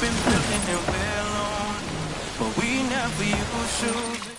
been building and we're alone, but we never use shoes.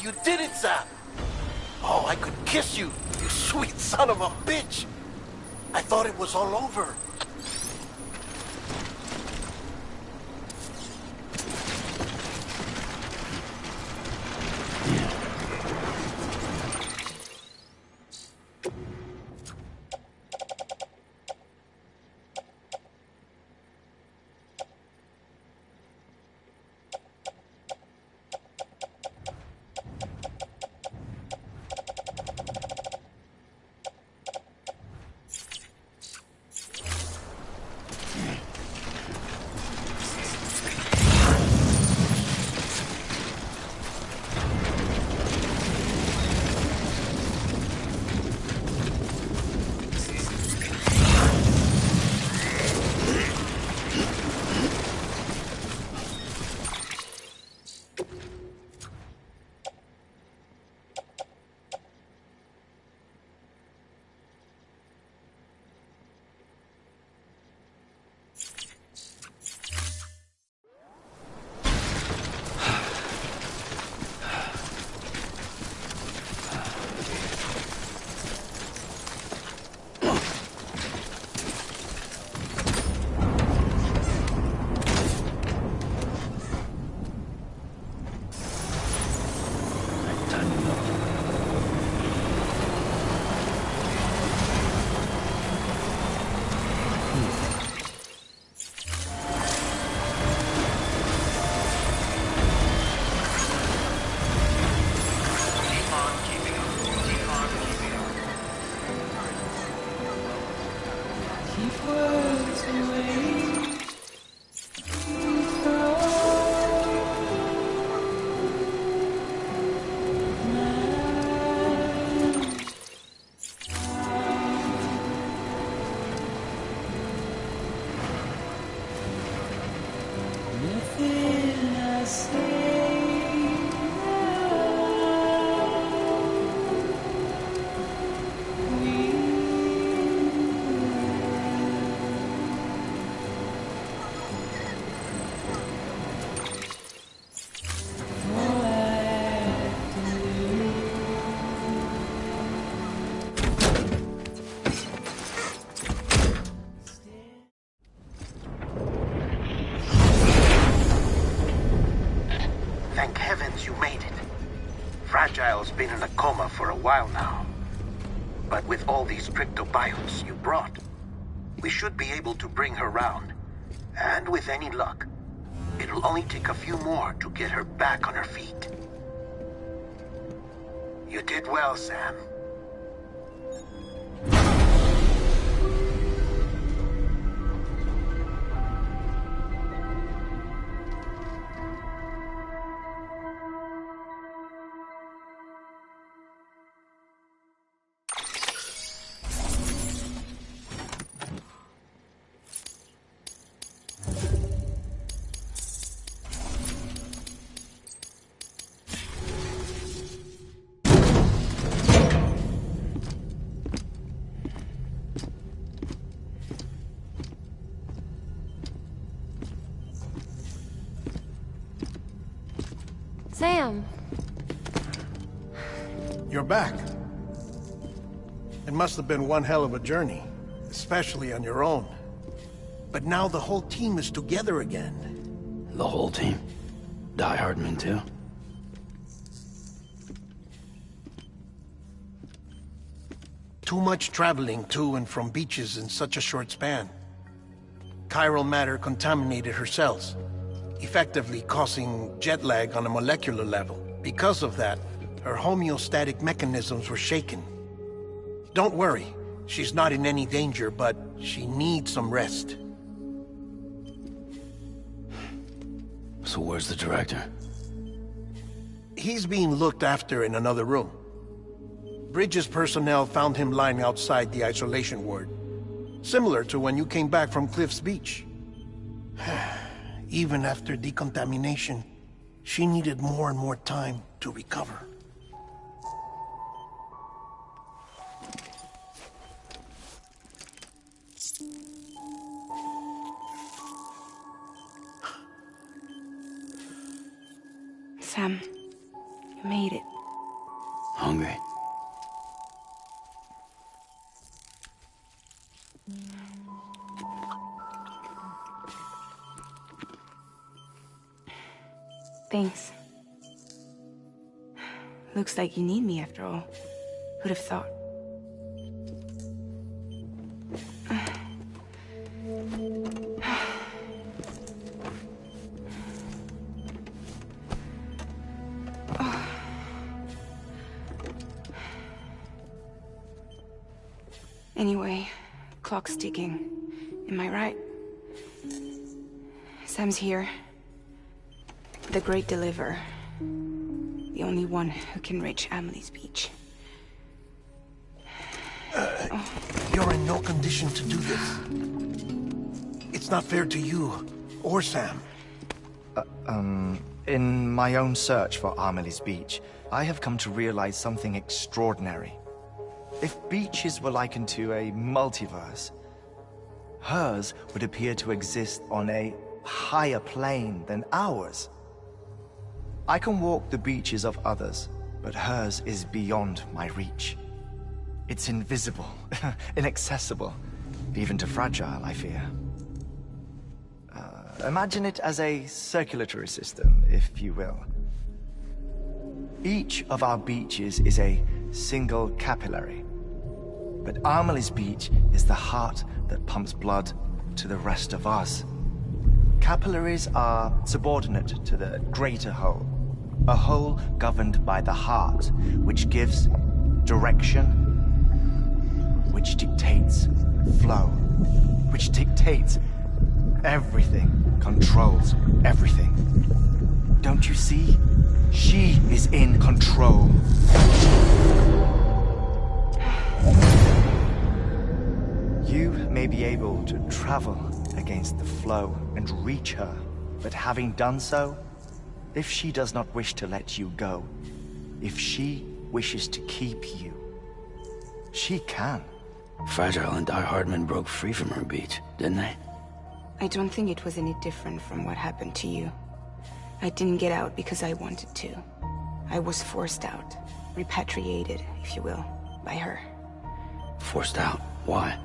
You did it, Sam! Oh, I could kiss you, you sweet son of a bitch! I thought it was all over. Thank heavens you made it. Fragile's been in a coma for a while now. But with all these cryptobiotes you brought, we should be able to bring her round. And with any luck, it'll only take a few more to get her back on her feet. You did well, Sam. Sam! You're back. It must have been one hell of a journey, especially on your own. But now the whole team is together again. The whole team? Die Hardman too? Too much traveling to and from beaches in such a short span. Chiral matter contaminated her cells, effectively causing jet lag on a molecular level. Because of that, her homeostatic mechanisms were shaken. Don't worry, she's not in any danger, but she needs some rest. So where's the director? He's being looked after in another room. Bridges personnel found him lying outside the isolation ward, similar to when you came back from Cliff's Beach. Even after decontamination, she needed more and more time to recover. Sam, you made it. Hungry. Thanks. Looks like you need me after all. Who'd have thought? Anyway, clock's ticking. Am I right? Sam's here. The Great Deliverer. The only one who can reach Amelie's beach. You're in no condition to do this. It's not fair to you, or Sam. In my own search for Amelie's beach, I have come to realize something extraordinary. If beaches were likened to a multiverse, hers would appear to exist on a higher plane than ours. I can walk the beaches of others, but hers is beyond my reach. It's invisible, inaccessible, even to Fragile, I fear. Imagine it as a circulatory system, if you will. Each of our beaches is a single capillary, but Amelie's beach is the heart that pumps blood to the rest of us. Capillaries are subordinate to the greater whole, a whole governed by the heart, which gives direction, which dictates flow, which dictates everything, controls everything. Don't you see? She is in control. You may be able to travel against the flow and reach her, but having done so, if she does not wish to let you go, if she wishes to keep you, she can. Fragile and Die Hardman broke free from her beach, didn't they? I don't think it was any different from what happened to you. I didn't get out because I wanted to. I was forced out. Repatriated, if you will, by her. Forced out? Why?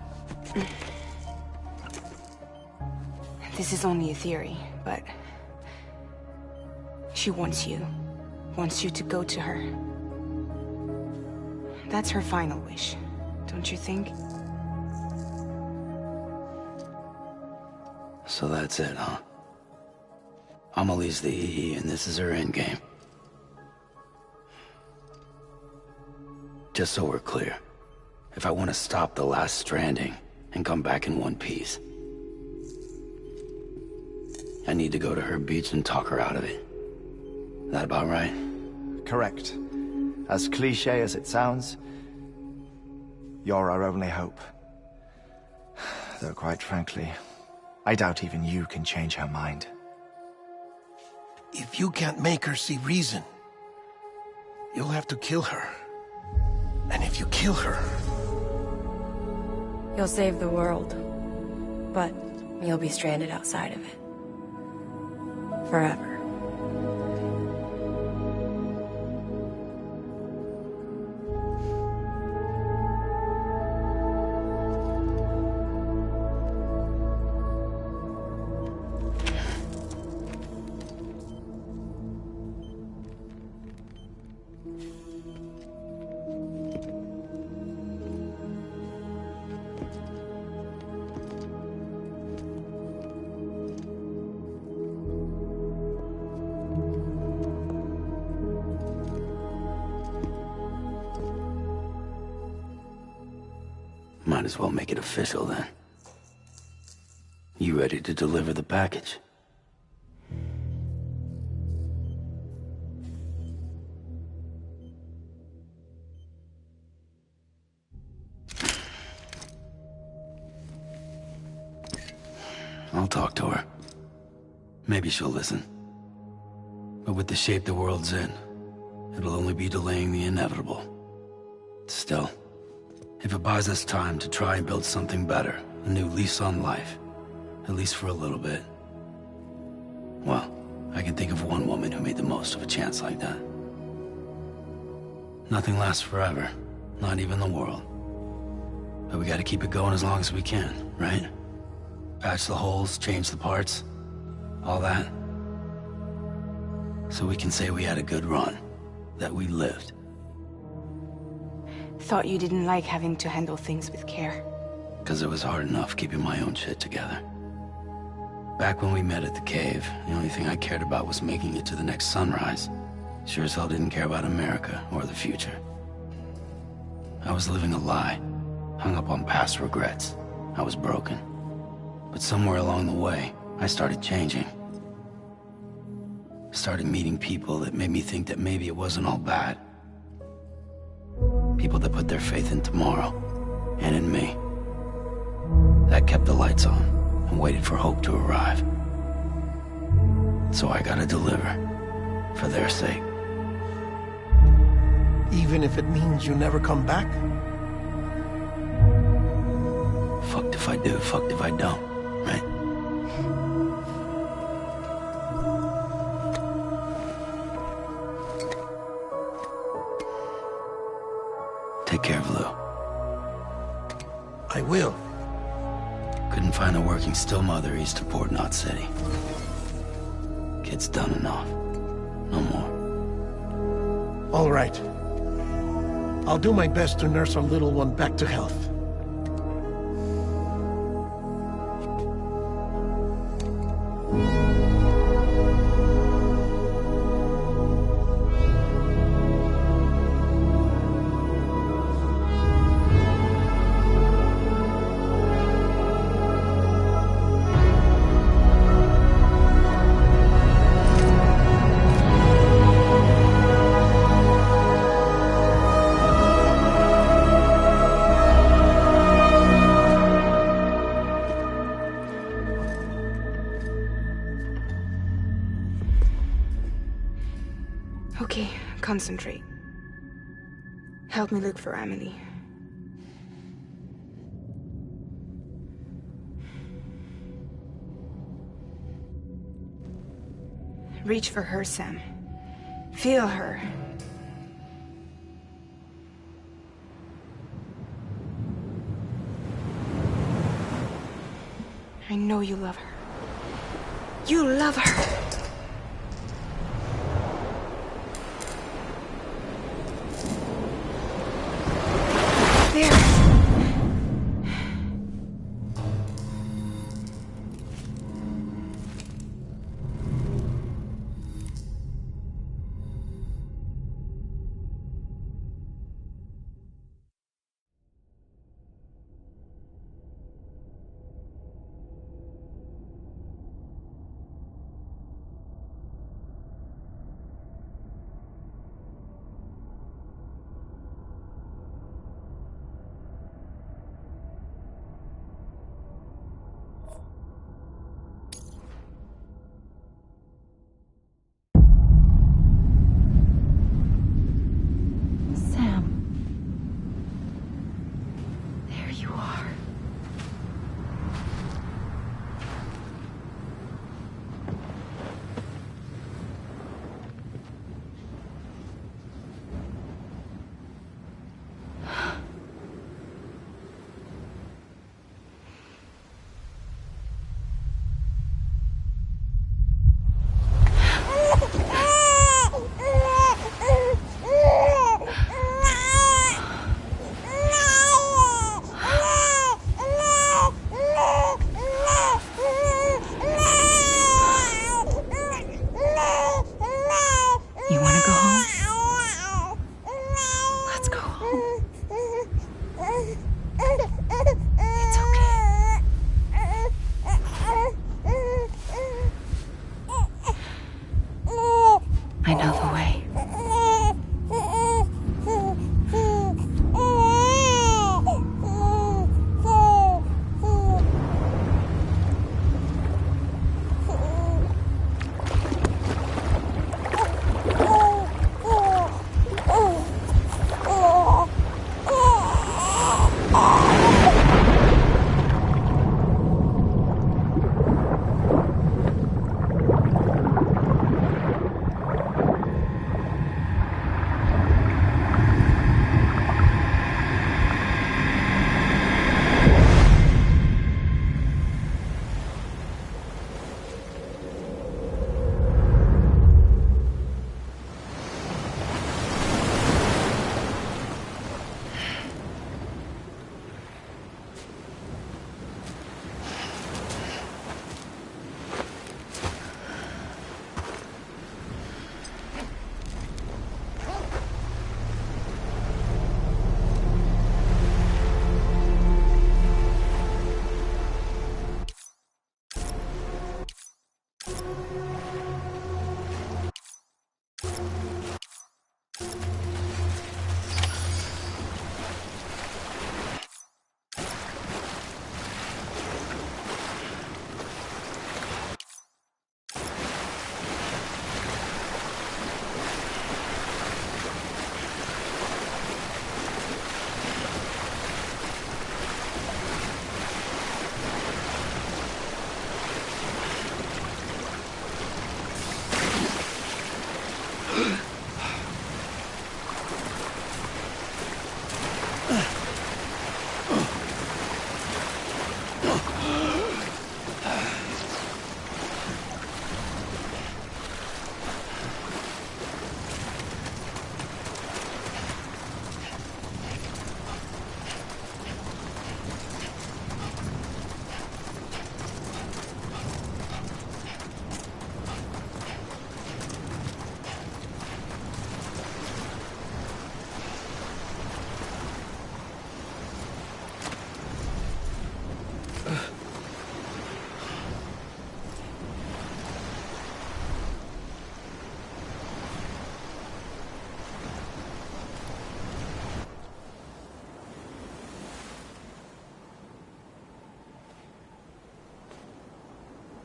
This is only a theory, but... she wants you. Wants you to go to her. That's her final wish, don't you think? So that's it, huh? Amelie's the EE, and this is her endgame. Just so we're clear, if I want to stop the last Stranding and come back in one piece, I need to go to her beach and talk her out of it. That about right? Correct. As cliché as it sounds, you're our only hope. Though quite frankly, I doubt even you can change her mind. If you can't make her see reason, you'll have to kill her. And if you kill her... You'll save the world, but you'll be stranded outside of it. Forever. Might as well make it official then. You ready to deliver the package? I'll talk to her. Maybe she'll listen. But with the shape the world's in, it'll only be delaying the inevitable. Still, if it buys us time to try and build something better, a new lease on life, at least for a little bit, well, I can think of one woman who made the most of a chance like that. Nothing lasts forever. Not even the world. But we gotta keep it going as long as we can, right? Patch the holes, change the parts. All that. So we can say we had a good run. That we lived. Thought you didn't like having to handle things with care. Because it was hard enough keeping my own shit together. Back when we met at the cave, the only thing I cared about was making it to the next sunrise. Sure as hell didn't care about America or the future. I was living a lie, hung up on past regrets. I was broken. But somewhere along the way, I started changing. Started meeting people that made me think that maybe it wasn't all bad. People that put their faith in tomorrow, and in me. That kept the lights on, and waited for hope to arrive. So I gotta deliver, for their sake. Even if it means you never come back? Fucked if I do, fucked if I don't, right? Take care of Lou. I will. Couldn't find a working still mother east of Port Knot City. Kid's done enough. No more. All right. I'll do my best to nurse our little one back to health. Okay, concentrate. Help me look for Emily. Reach for her, Sam. Feel her. I know you love her. You love her! There!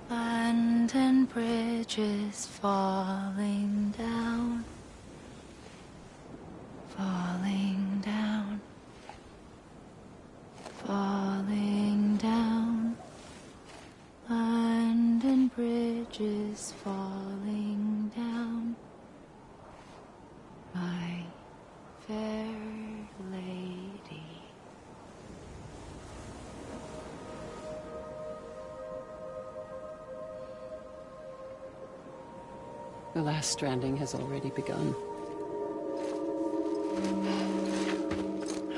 Land and bridges falling down, falling down, falling down. Land and bridges falling down, my fair lady. The last stranding has already begun.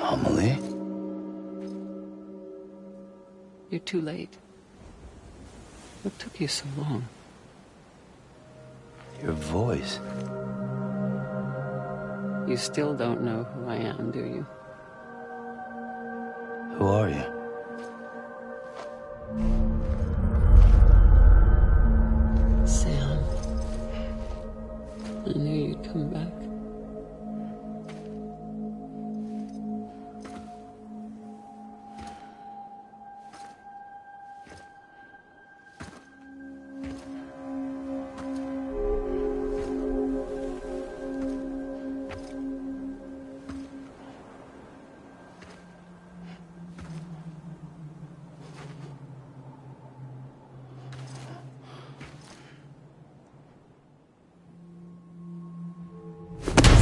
Amelie? You're too late. What took you so long? Your voice. You still don't know who I am, do you? Who are you? Sam. I knew you'd come back.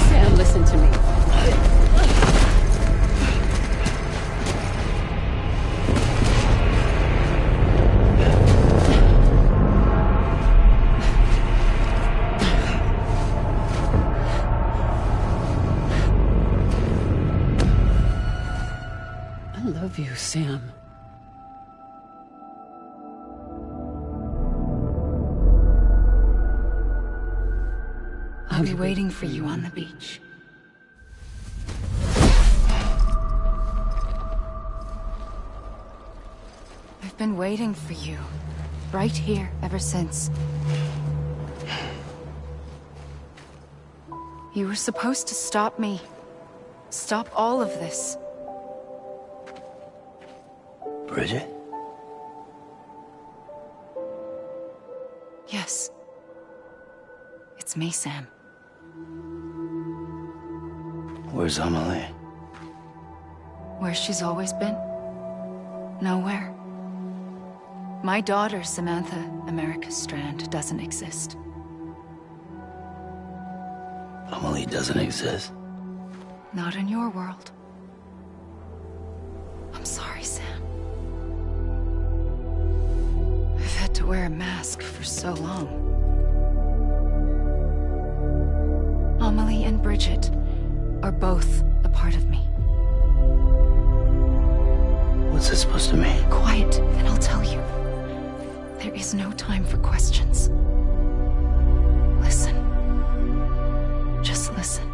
Sam, listen to me. I love you, Sam. I'll be waiting for you on the beach. I've been waiting for you, right here, ever since. You were supposed to stop me. Stop all of this. Bridget? Yes. It's me, Sam. Where's Amelie? Where she's always been? Nowhere. My daughter, Samantha America Strand, doesn't exist. Amelie doesn't exist. Not in your world. I'm sorry, Sam. I've had to wear a mask for so long. Amelie and Bridget are both a part of me. What's this supposed to mean? Quiet, and I'll tell you. There is no time for questions. Listen. Just listen.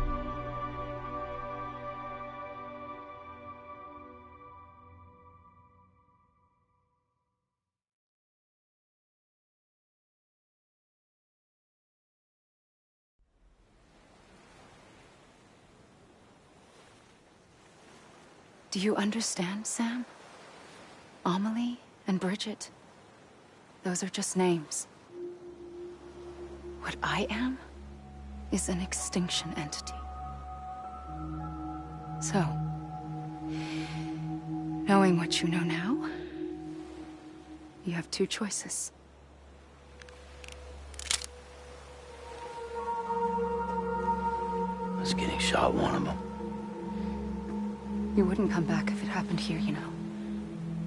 Do you understand, Sam? Amelie and Bridget, those are just names. What I am is an extinction entity. So, knowing what you know now, you have two choices. Us getting shot, one of them. You wouldn't come back if it happened here, you know.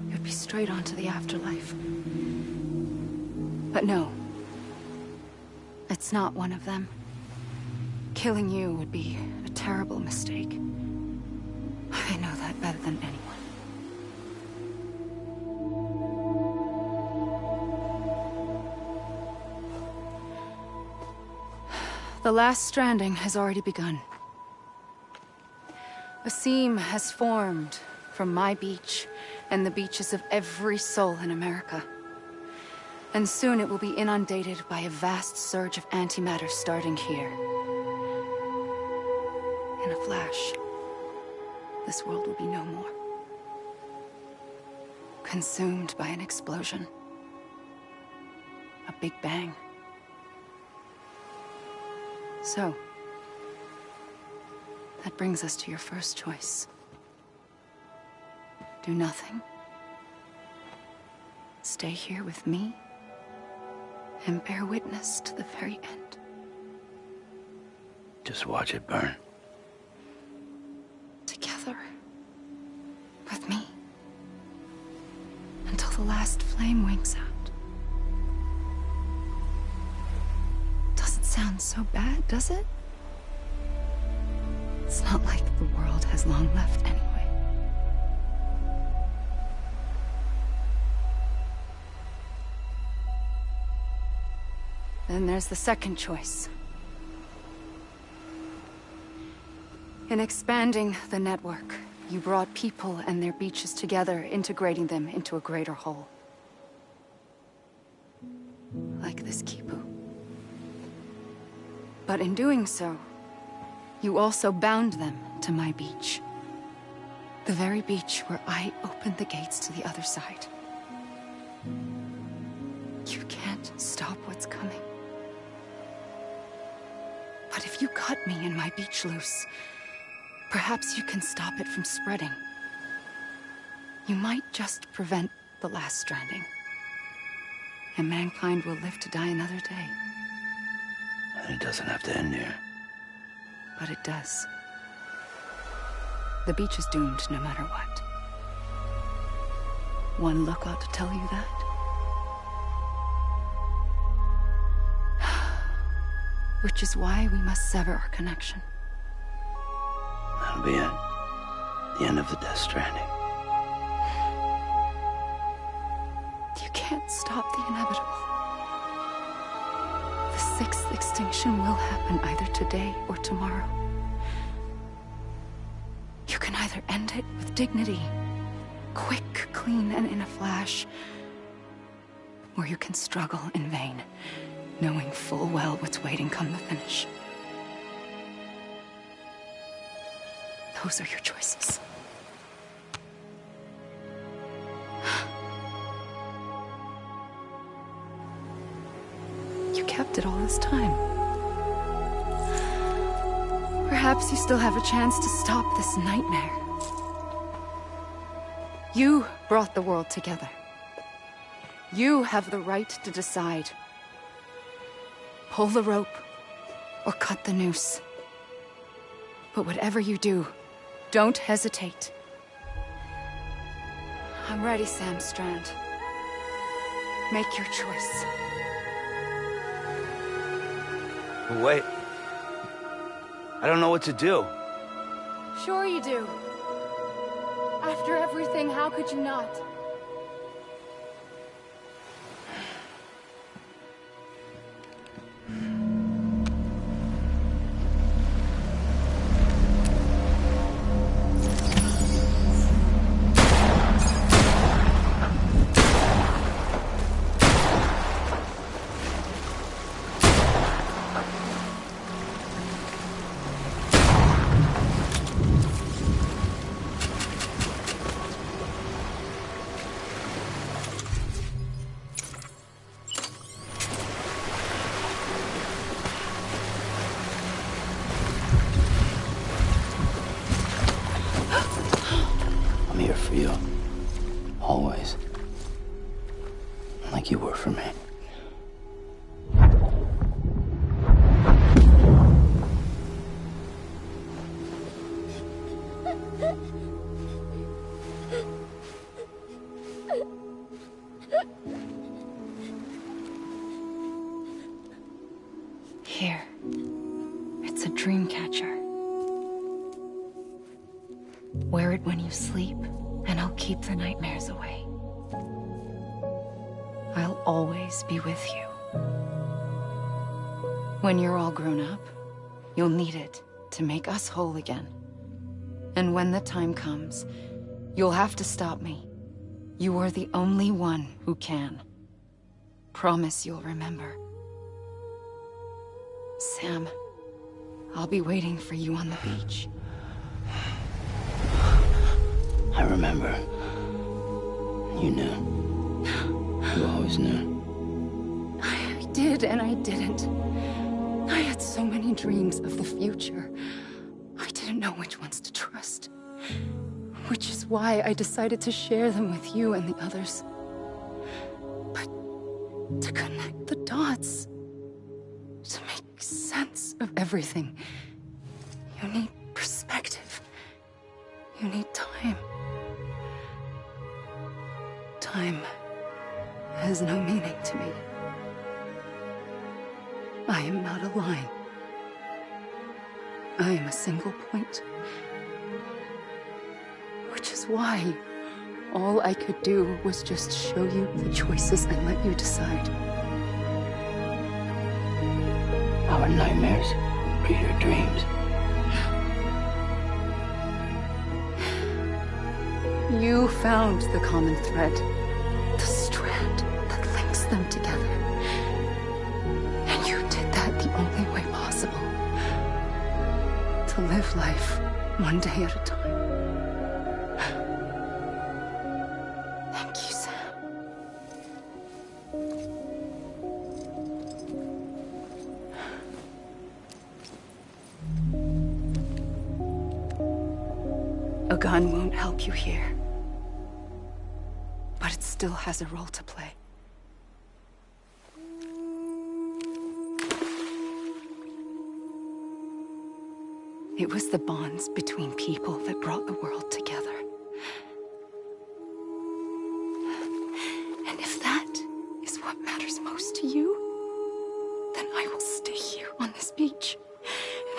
You'd be straight onto the afterlife. But no. It's not one of them. Killing you would be a terrible mistake. I know that better than anyone. The last stranding has already begun. A seam has formed from my beach and the beaches of every soul in America. And soon it will be inundated by a vast surge of antimatter starting here. In a flash, this world will be no more. Consumed by an explosion. A big bang. So, that brings us to your first choice. Do nothing. Stay here with me, and bear witness to the very end. Just watch it burn. Together. With me. Until the last flame winks out. Doesn't sound so bad, does it? It's not like the world has long left anyway. Then there's the second choice. In expanding the network, you brought people and their beaches together, integrating them into a greater whole. Like this Kipu. But in doing so, you also bound them to my beach. The very beach where I opened the gates to the other side. You can't stop what's coming. But if you cut me and my beach loose, perhaps you can stop it from spreading. You might just prevent the last stranding. And mankind will live to die another day. And it doesn't have to end here. But it does. The beach is doomed no matter what. One look ought to tell you that. Which is why we must sever our connection. That'll be it. The end of the Death Stranding. You can't stop the inevitable. The sixth extinction will happen either today or tomorrow. You can either end it with dignity, quick, clean, and in a flash, or you can struggle in vain, knowing full well what's waiting come the finish. Those are your choices. You kept it all this time. Perhaps you still have a chance to stop this nightmare. You brought the world together. You have the right to decide. Pull the rope or cut the noose. But whatever you do, don't hesitate. I'm ready, Sam Strand. Make your choice. Wait. I don't know what to do. Sure you do. After everything, how could you not? I'm here for you. Always. Like you were for me. Here. It's a dream catcher. Wear it when you sleep, and I'll keep the nightmares away. I'll always be with you. When you're all grown up, you'll need it to make us whole again. And when the time comes, you'll have to stop me. You are the only one who can. Promise you'll remember. Sam, I'll be waiting for you on the beach. I remember. You knew. You always knew. I did and I didn't. I had so many dreams of the future. I didn't know which ones to trust. Which is why I decided to share them with you and the others. But to connect the dots, to make sense of everything, you need perspective. You need time. Time has no meaning to me. I am not a line. I am a single point. Which is why all I could do was just show you the choices and let you decide. Our nightmares or your dreams? You found the common thread, the strand that links them together. And you did that the only way possible. To live life one day at a time. Thank you, Sam. A gun won't help you here. But it still has a role to play. It was the bonds between people that brought the world together. And if that is what matters most to you, then I will stay here on this beach.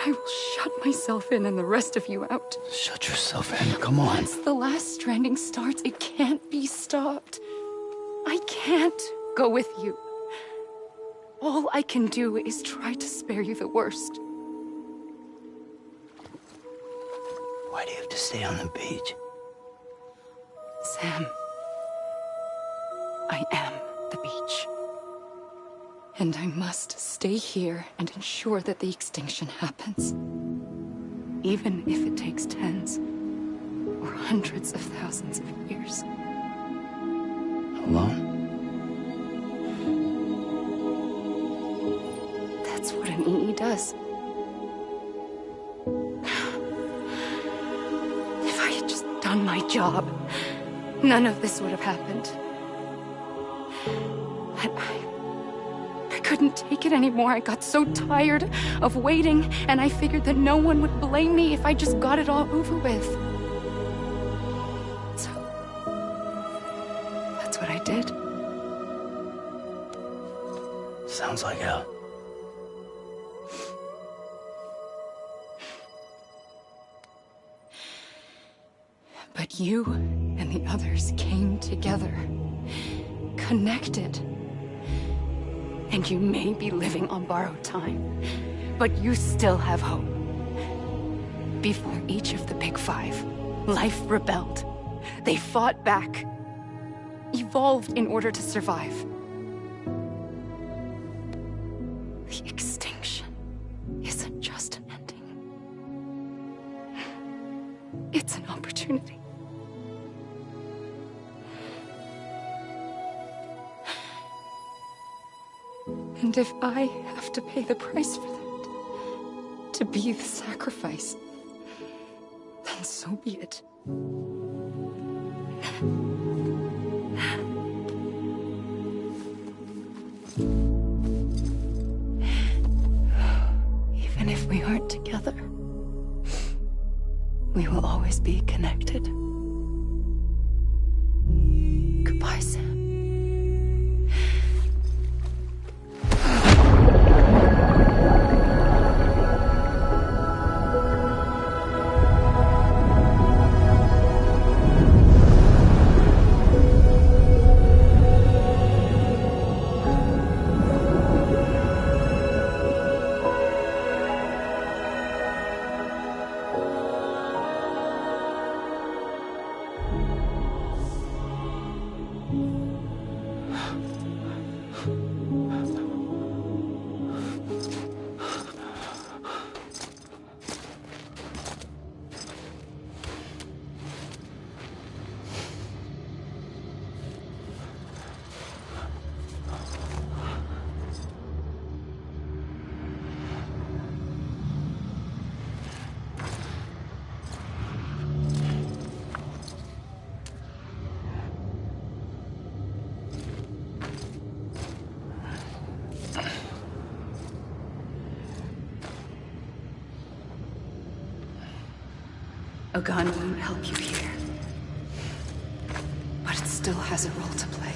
And I will shut myself in and the rest of you out. Shut yourself in, come on. Once the last stranding starts, it can't be stopped. I can't go with you. All I can do is try to spare you the worst. Why do you have to stay on the beach? Sam, I am the beach. And I must stay here and ensure that the extinction happens. Even if it takes tens or hundreds of thousands of years. Alone? That's what an EE does. If I had just done my job, none of this would have happened. But I couldn't take it anymore. I got so tired of waiting, and I figured that no one would blame me if I just got it all over with. So, that's what I did. Sounds like hell. But you and the others came together, connected. And you may be living on borrowed time, but you still have hope. Before each of the Big Five, life rebelled. They fought back, evolved in order to survive. The extinction isn't just an ending. It's an opportunity. And if I have to pay the price for that, to be the sacrifice, then so be it. Even if we aren't together, we will always be connected. Goodbye, Sam. A gun won't help you here. But it still has a role to play.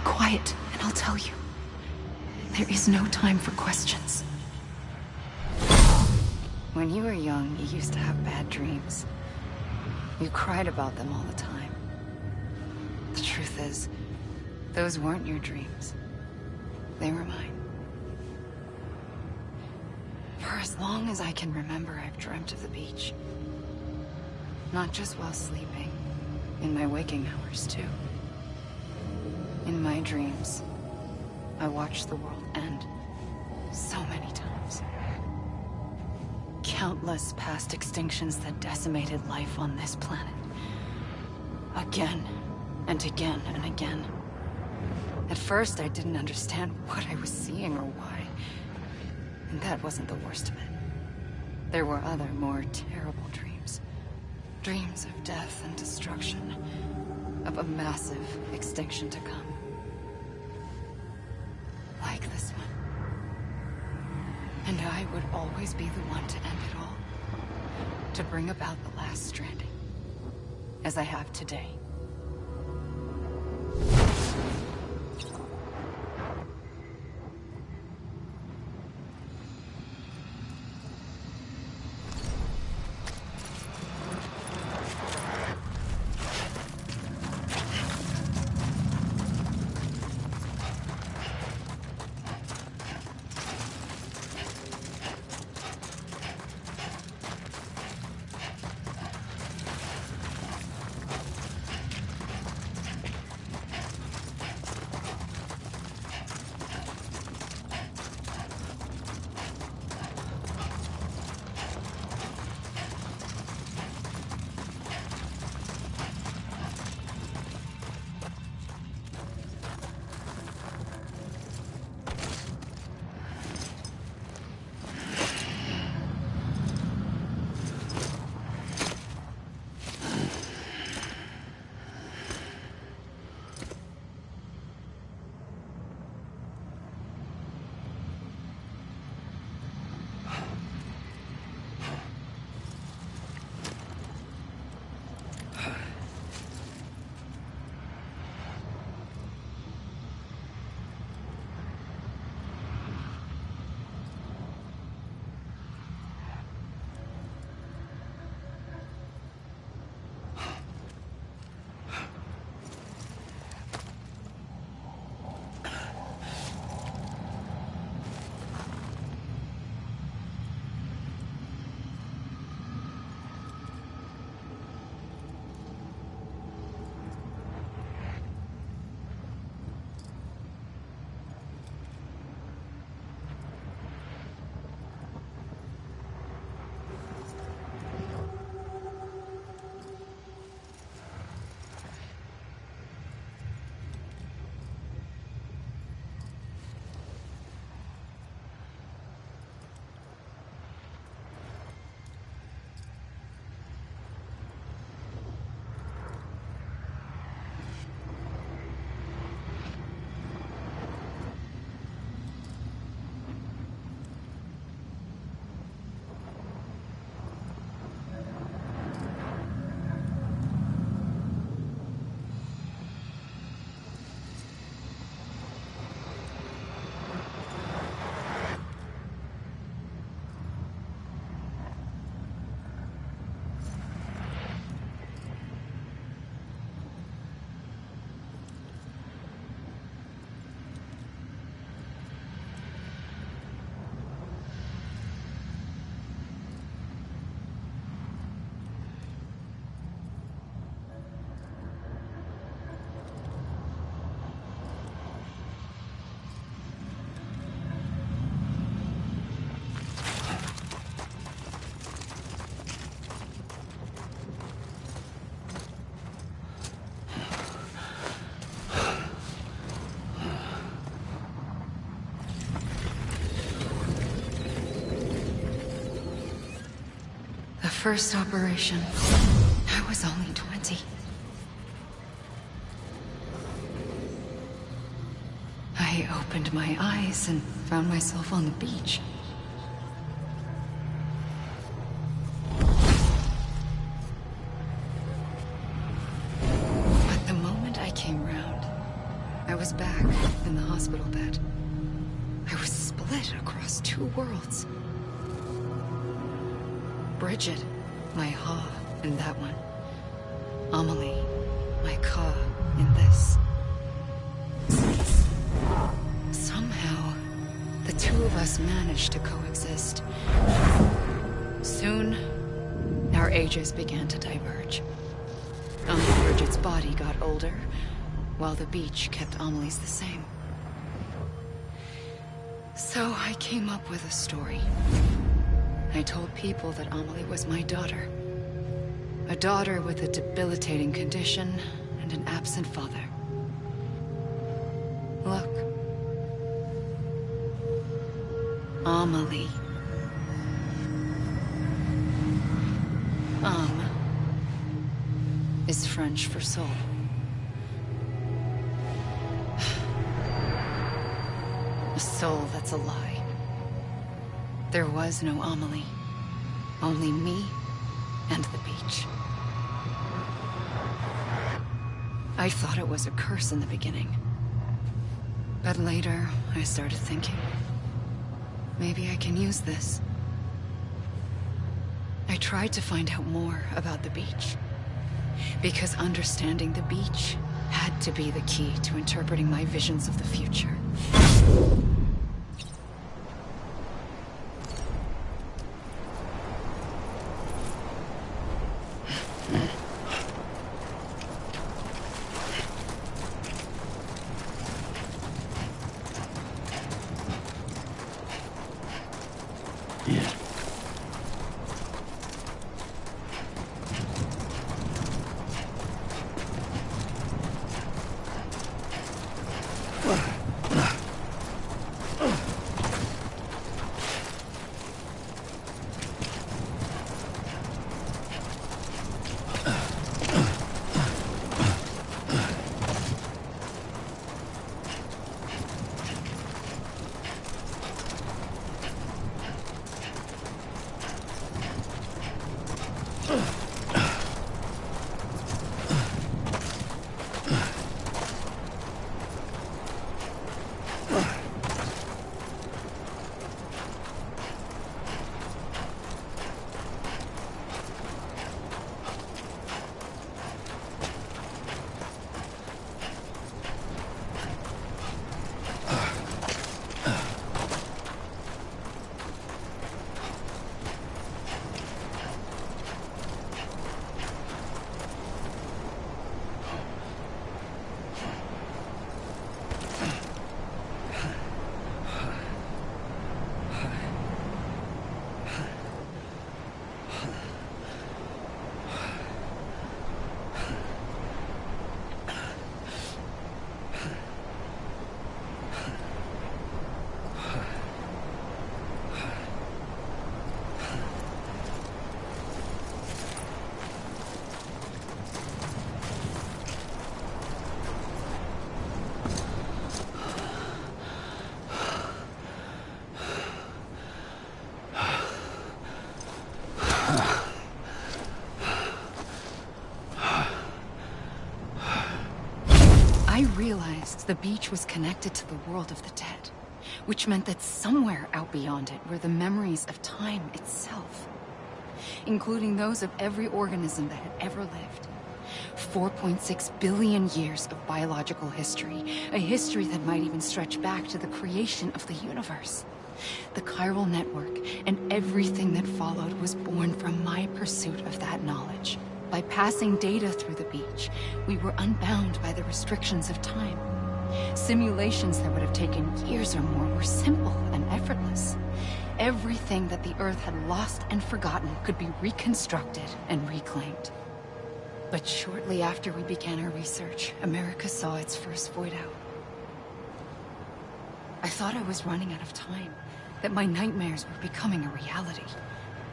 Quiet, and I'll tell you. There is no time for questions. When you were young, you used to have bad dreams. You cried about them all the time. The truth is, those weren't your dreams. They were mine. For as long as I can remember, I've dreamt of the beach. Not just while sleeping, in my waking hours too. In my dreams, I watched the world end so many times. Countless past extinctions that decimated life on this planet. Again, and again, and again. At first, I didn't understand what I was seeing or why. And that wasn't the worst of it. There were other, more terrible dreams. Dreams of death and destruction. Of a massive extinction to come. Like this one. And I would always be the one to end it all. To bring about the last stranding. As I have today. first operation, I was only 20. I opened my eyes and found myself on the beach. But the moment I came round, I was back in the hospital bed. I was split across two worlds. Bridget, my Ha in that one. Amelie, my Ka in this. Somehow, the two of us managed to coexist. Soon, our ages began to diverge. Bridget's body got older, while the beach kept Amelie's the same. So I came up with a story. I told people that Amelie was my daughter. A daughter with a debilitating condition and an absent father. Look. Amelie. Is French for soul. A soul that's a lie. There was no Amelie. Only me and the beach. I thought it was a curse in the beginning. But later, I started thinking, maybe I can use this. I tried to find out more about the beach. Because understanding the beach had to be the key to interpreting my visions of the future. I realized the beach was connected to the world of the dead, which meant that somewhere out beyond it were the memories of time itself, including those of every organism that had ever lived. 4.6 billion years of biological history, a history that might even stretch back to the creation of the universe. The chiral network and everything that followed was born from my pursuit of that knowledge. By passing data through the beach, we were unbound by the restrictions of time. Simulations that would have taken years or more were simple and effortless. Everything that the Earth had lost and forgotten could be reconstructed and reclaimed. But shortly after we began our research, America saw its first void out. I thought I was running out of time, that my nightmares were becoming a reality.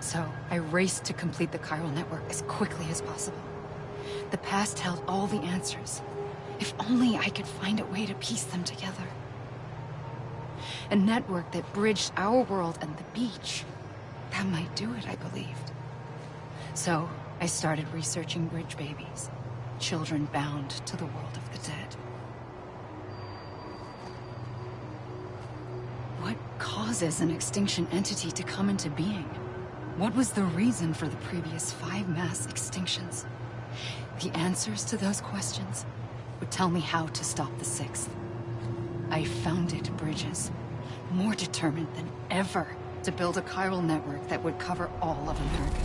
So I raced to complete the chiral network as quickly as possible. The past held all the answers. If only I could find a way to piece them together. A network that bridged our world and the beach. That might do it, I believed. So I started researching bridge babies. Children bound to the world of the dead. What causes an extinction entity to come into being? What was the reason for the previous 5 mass extinctions? The answers to those questions would tell me how to stop the 6th. I founded bridges, more determined than ever to build a chiral network that would cover all of America.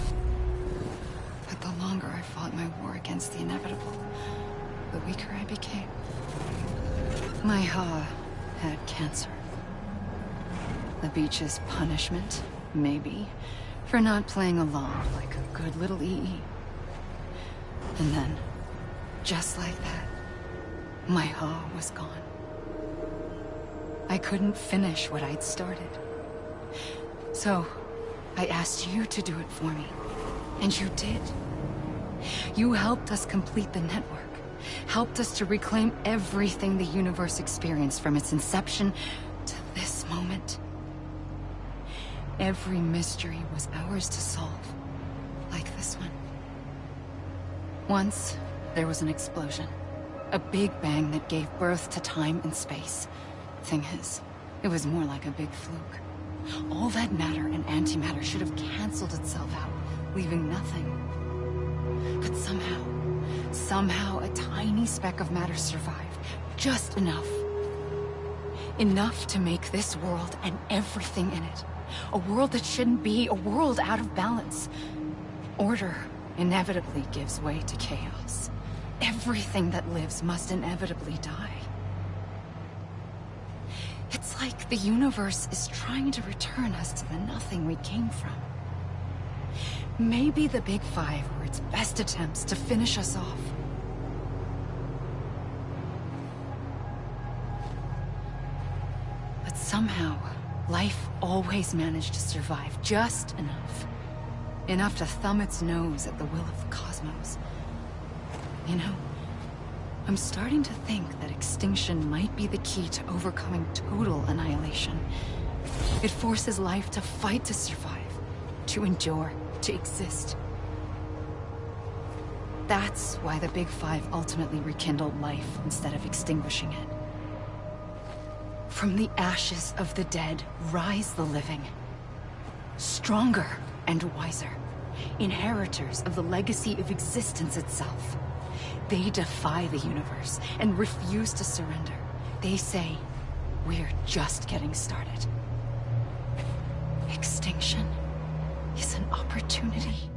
But the longer I fought my war against the inevitable, the weaker I became. My Ha had cancer. The beach's punishment, maybe, for not playing along like a good little EE. And then, just like that, my Ha was gone. I couldn't finish what I'd started. So, I asked you to do it for me. And you did. You helped us complete the network. Helped us to reclaim everything the universe experienced from its inception to this moment. Every mystery was ours to solve. Like this one. Once, there was an explosion. A big bang that gave birth to time and space. Thing is, it was more like a big fluke. All that matter and antimatter should have canceled itself out, leaving nothing. But somehow a tiny speck of matter survived. Just enough. Enough to make this world and everything in it. A world that shouldn't be, a world out of balance. Order inevitably gives way to chaos. Everything that lives must inevitably die. It's like the universe is trying to return us to the nothing we came from. Maybe the Big Five were its best attempts to finish us off. But somehow, life always managed to survive just enough. Enough to thumb its nose at the will of the cosmos. You know, I'm starting to think that extinction might be the key to overcoming total annihilation. It forces life to fight to survive, to endure, to exist. That's why the Big Five ultimately rekindled life instead of extinguishing it. From the ashes of the dead rise the living. Stronger and wiser. Inheritors of the legacy of existence itself. They defy the universe and refuse to surrender. They say, we're just getting started. Extinction is an opportunity.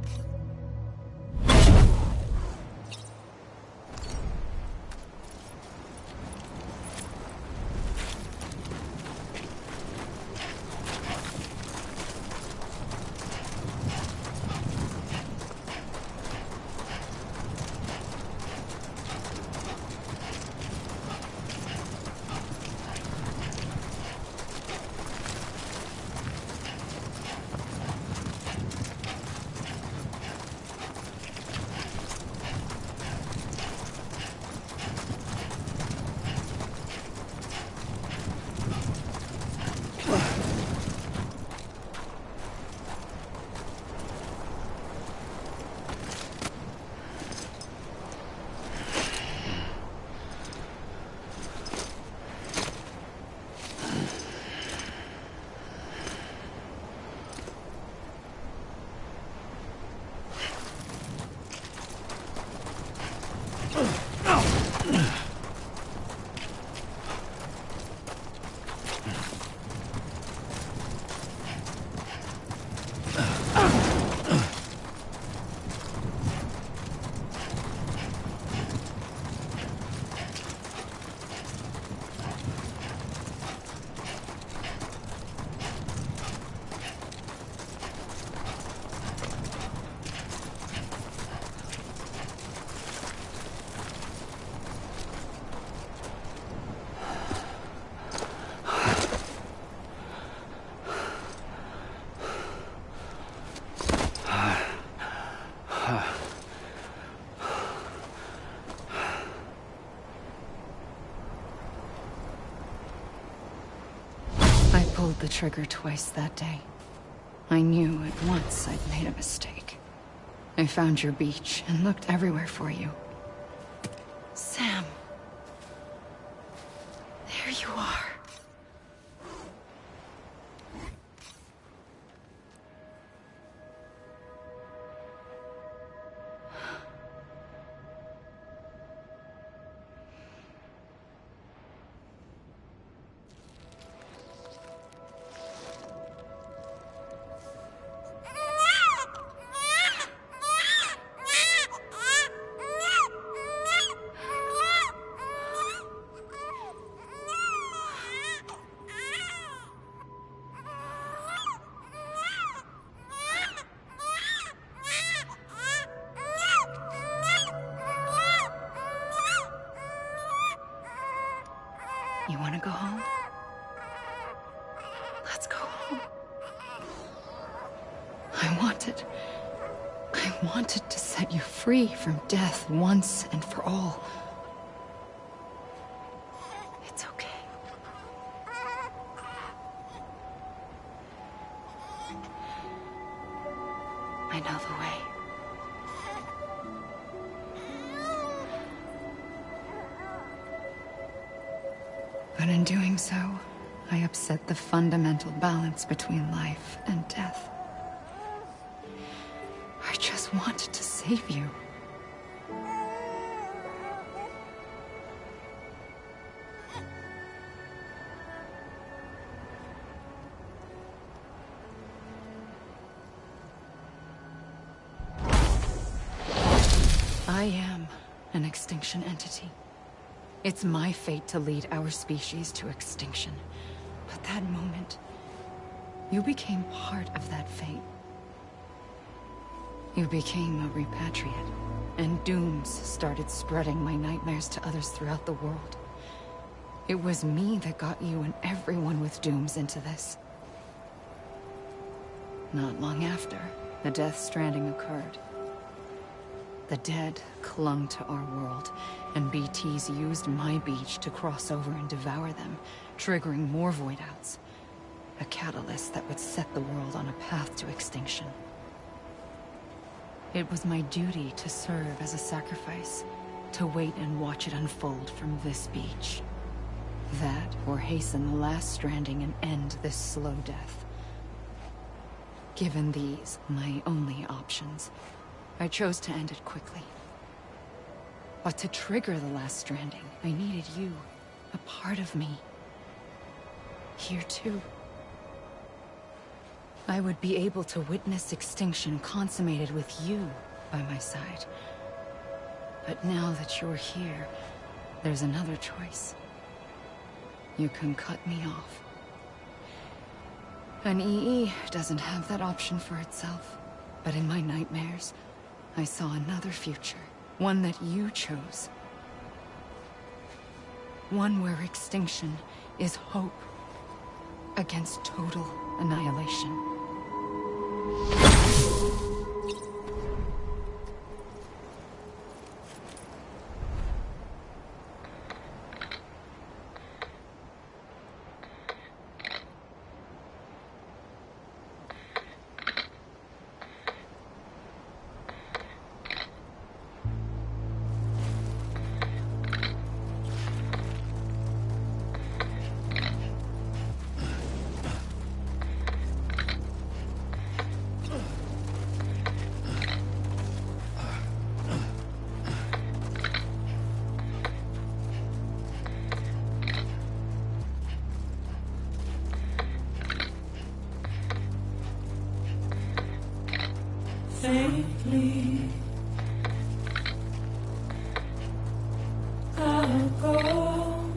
the trigger twice that day. I knew at once I'd made a mistake. I found your beach and looked everywhere for you. Sam. There you are. You want to go home? Let's go home. I wanted to set you free from death once and for all. It's okay. I know the way. But in doing so, I upset the fundamental balance between life and death. I just wanted to save you. I am an extinction entity. It's my fate to lead our species to extinction. But that moment, you became part of that fate. You became a repatriate, and dooms started spreading my nightmares to others throughout the world. It was me that got you and everyone with dooms into this. Not long after, the Death Stranding occurred. The dead clung to our world, and BTs used my beach to cross over and devour them, triggering more void outs. A catalyst that would set the world on a path to extinction. It was my duty to serve as a sacrifice, to wait and watch it unfold from this beach. That, or hasten the last stranding and end this slow death. Given these, my only options, I chose to end it quickly. But to trigger the last stranding, I needed you, a part of me. Here too. I would be able to witness extinction consummated with you by my side. But now that you're here, there's another choice. You can cut me off. An EE doesn't have that option for itself. But in my nightmares, I saw another future. One that you chose. One where extinction is hope against total annihilation. Faintly, I'll go.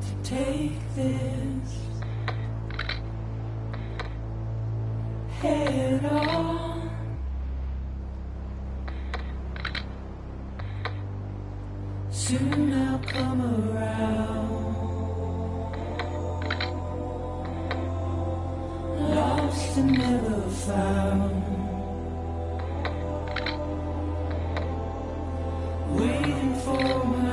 To take this head on. Soon I'll come around. Lost and never found, waiting for my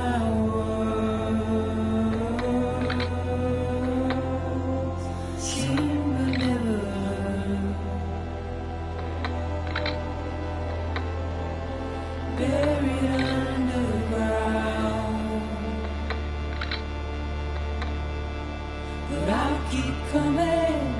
keep coming.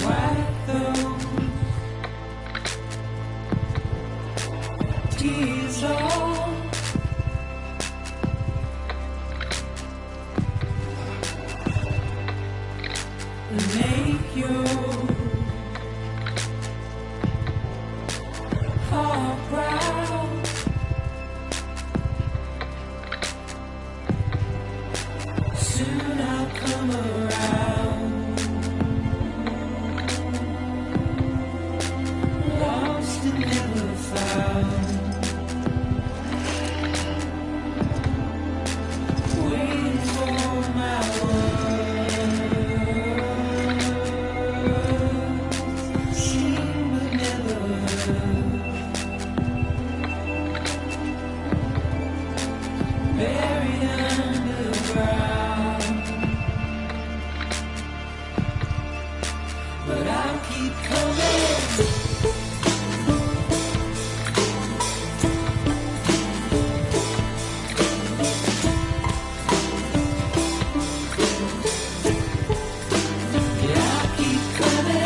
Wipe those tears off. And make your heart proud. Soon I'll come around. Lost and never found. Waiting for my words, seen but never heard. Buried underground, but I'll keep coming. Yeah, I'll keep coming. Yeah,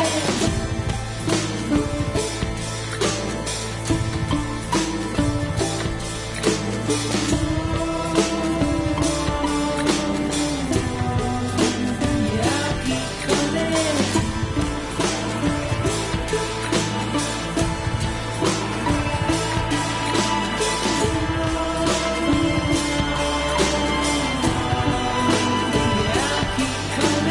I'll keep coming. Yeah, I'll keep coming. Yeah, I'll keep coming. Yeah, I'll keep coming.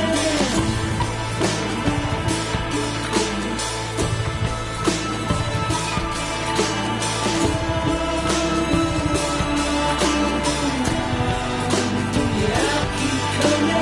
Yeah, I'll keep coming.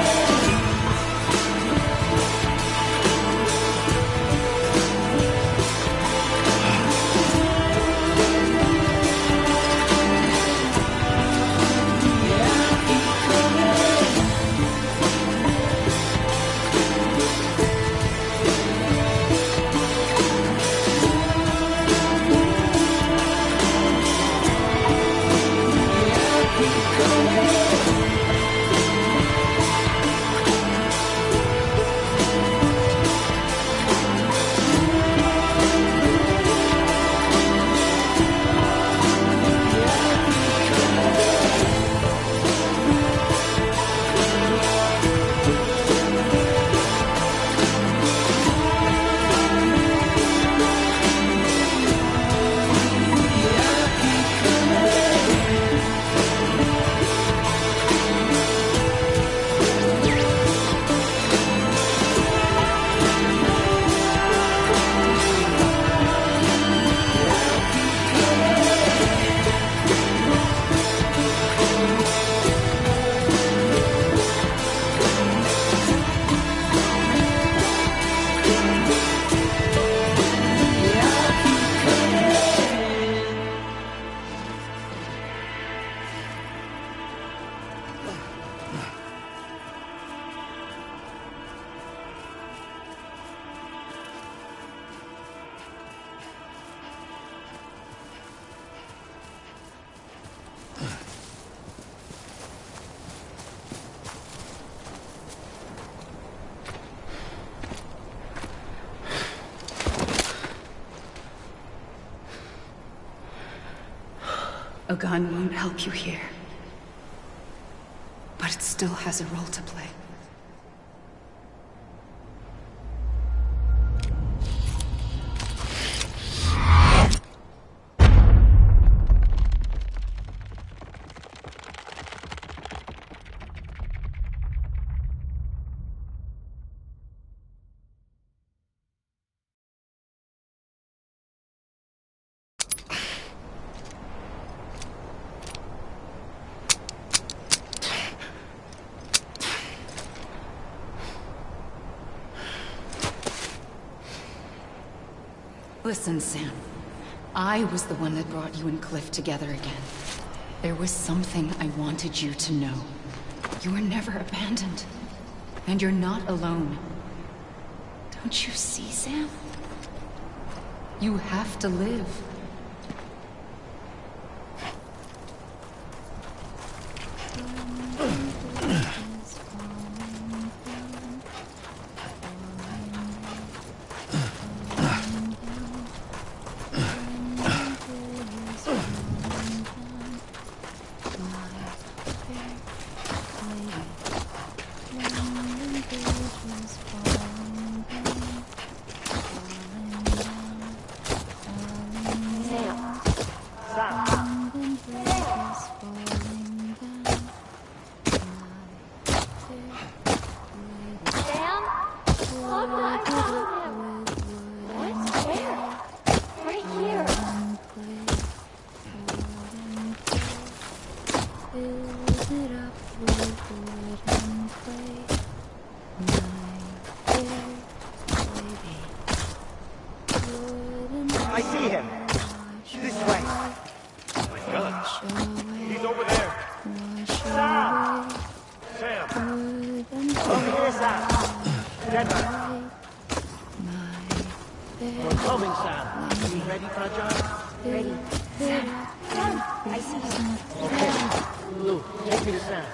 A gun won't help you here. But it still has a role to play. Listen, Sam. I was the one that brought you and Cliff together again. There was something I wanted you to know. You were never abandoned. And you're not alone. Don't you see, Sam? You have to live. I see him. This way. Oh my God. He's over there. Sam! Sam! Over here, Sam. Denver. We're coming, Sam. You ready for a job? Ready. Sam, I see him. Okay. Lou, take me to Sam.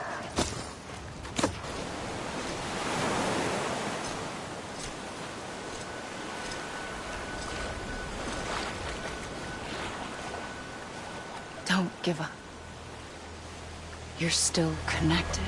Don't give up. You're still connected.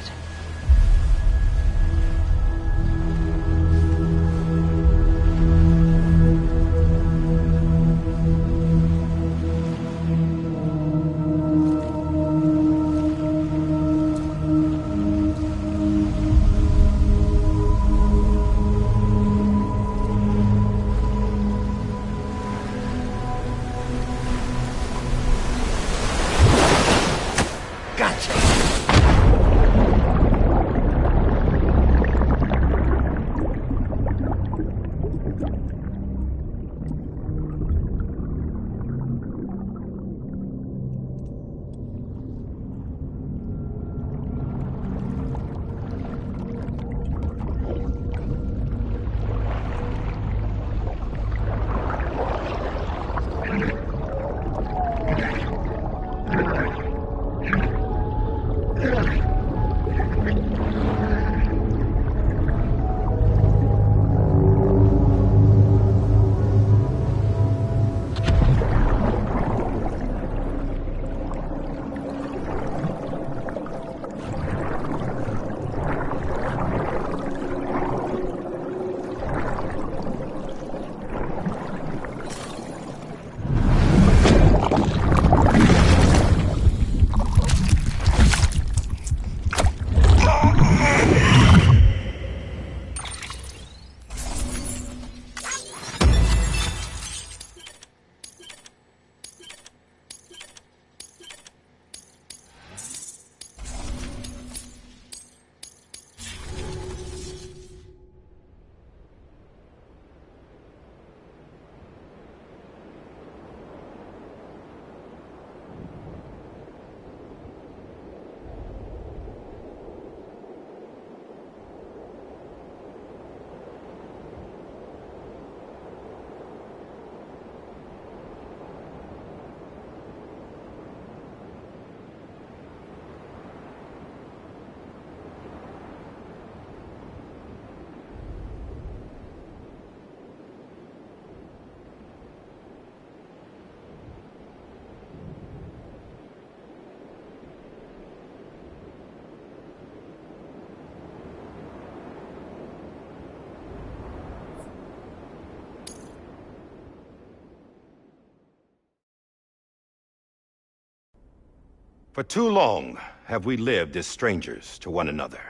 For too long have we lived as strangers to one another,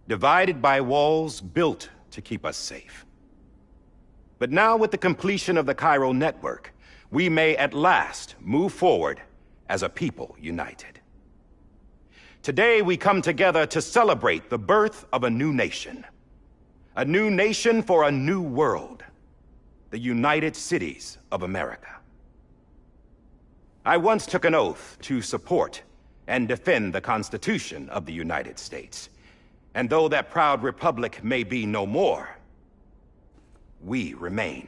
divided by walls built to keep us safe. But now, with the completion of the Cairo network, we may at last move forward as a people united. Today we come together to celebrate the birth of a new nation for a new world. the United Cities of America. I once took an oath to support and defend the Constitution of the United States. And though that proud republic may be no more, we remain.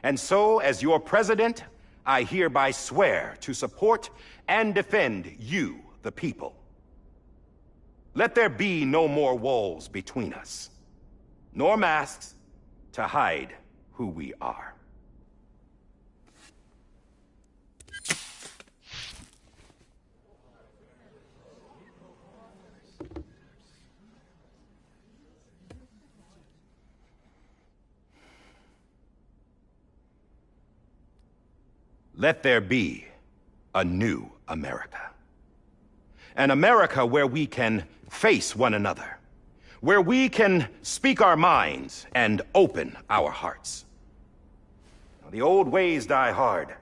And so, as your president, I hereby swear to support and defend you, the people. Let there be no more walls between us, nor masks to hide who we are. Let there be a new America. An America where we can face one another, where we can speak our minds and open our hearts. The old ways die hard,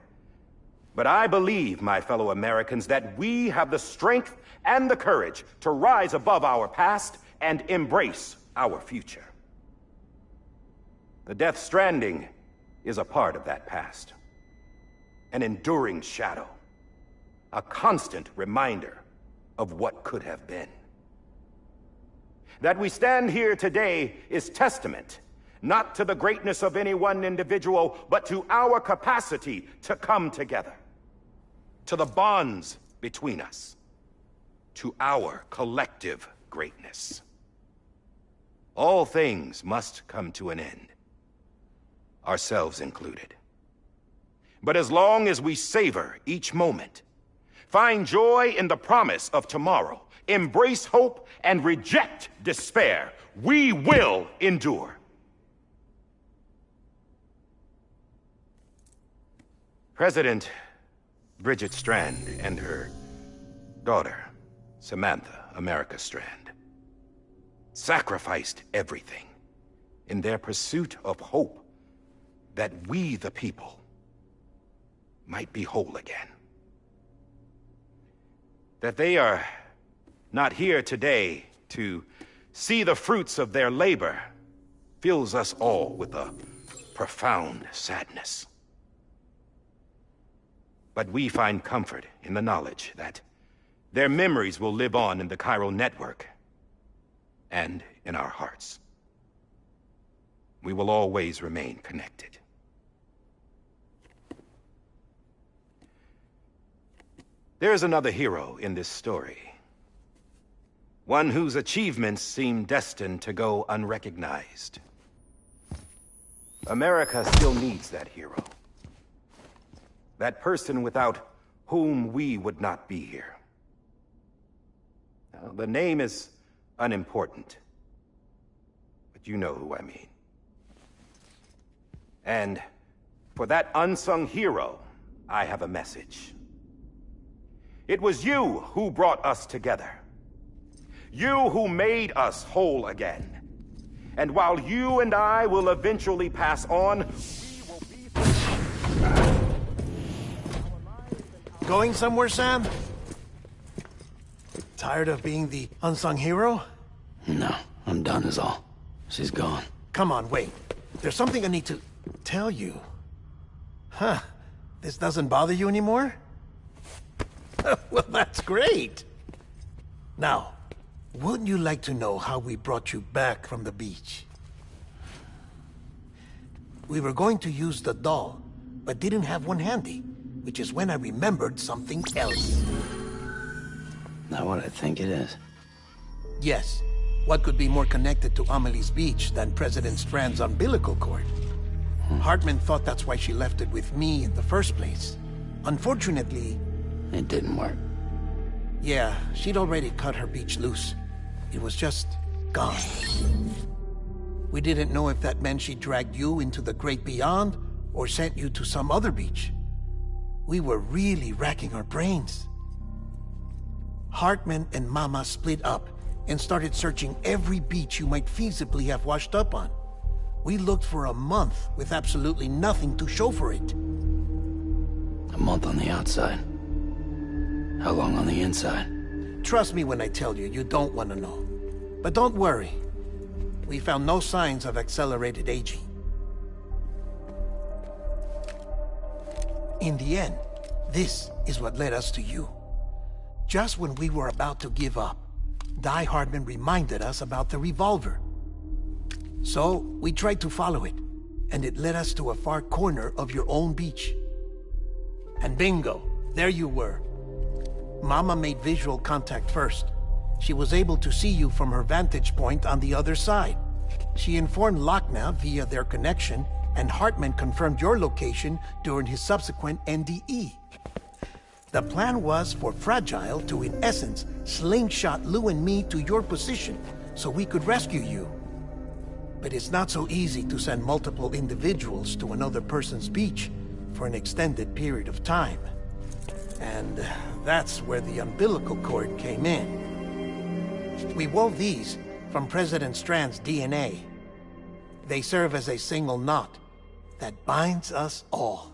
but I believe, my fellow Americans, that we have the strength and the courage to rise above our past and embrace our future. The Death Stranding is a part of that past. An enduring shadow, a constant reminder of what could have been. That we stand here today is testament, not to the greatness of any one individual, but to our capacity to come together, to the bonds between us, to our collective greatness. All things must come to an end, ourselves included. But as long as we savor each moment, find joy in the promise of tomorrow, embrace hope, and reject despair, we will endure. President Bridget Strand and her daughter, Samantha America Strand, sacrificed everything in their pursuit of hope that we, the people, might be whole again. That they are not here today to see the fruits of their labor fills us all with a profound sadness. But we find comfort in the knowledge that their memories will live on in the chiral network and in our hearts. We will always remain connected. There is another hero in this story. One whose achievements seem destined to go unrecognized. America still needs that hero. That person without whom we would not be here. Now, the name is unimportant, but you know who I mean. And for that unsung hero, I have a message. It was you who brought us together. You who made us whole again. And while you and I will eventually pass on, we will be... Going somewhere, Sam? Tired of being the unsung hero? No, I'm done is all. She's gone. Come on, wait. There's something I need to tell you. Huh. This doesn't bother you anymore? Well, that's great. Now, wouldn't you like to know how we brought you back from the beach? We were going to use the doll, but didn't have one handy, which is when I remembered something else. Not what I think it is. Yes. What could be more connected to Amelie's beach than President Strand's umbilical cord? Hartman thought that's why she left it with me in the first place. Unfortunately... It didn't work. Yeah, she'd already cut her beach loose. It was just gone. We didn't know if that meant she dragged you into the great beyond, or sent you to some other beach. We were really racking our brains. Hartman and Mama split up and started searching every beach you might feasibly have washed up on. We looked for a month with absolutely nothing to show for it. A month on the outside. How long on the inside? Trust me when I tell you, you don't want to know. But don't worry. We found no signs of accelerated aging. In the end, this is what led us to you. Just when we were about to give up, Die Hardman reminded us about the revolver. So, we tried to follow it, and it led us to a far corner of your own beach. And bingo, there you were. Mama made visual contact first. She was able to see you from her vantage point on the other side. She informed Lochna via their connection, and Hartman confirmed your location during his subsequent NDE. The plan was for Fragile to, in essence, slingshot Lou and me to your position so we could rescue you. But it's not so easy to send multiple individuals to another person's beach for an extended period of time. And that's where the umbilical cord came in. We wove these from President Strand's DNA. They serve as a single knot that binds us all.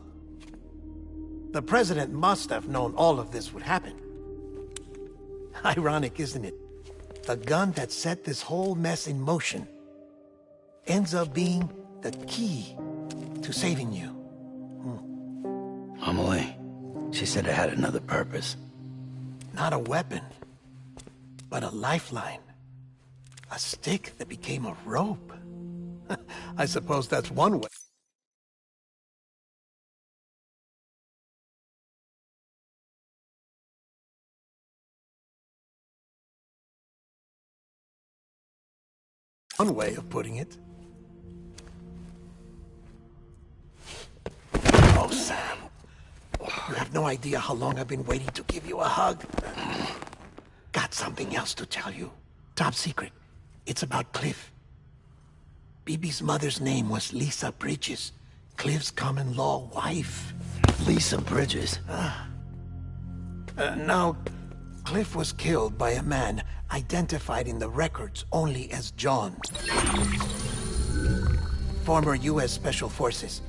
The President must have known all of this would happen. Ironic, isn't it? The gun that set this whole mess in motion ends up being the key to saving you. Amelie, she said it had another purpose. Not a weapon, but a lifeline. A stick that became a rope. I suppose that's one way. One way of putting it. Oh, Sam. You have no idea how long I've been waiting to give you a hug. Got something else to tell you. Top secret. It's about Cliff. Bibi's mother's name was Lisa Bridges. Cliff's common-law wife. Lisa Bridges? Now, Cliff was killed by a man identified in the records only as John. Former U.S. Special Forces.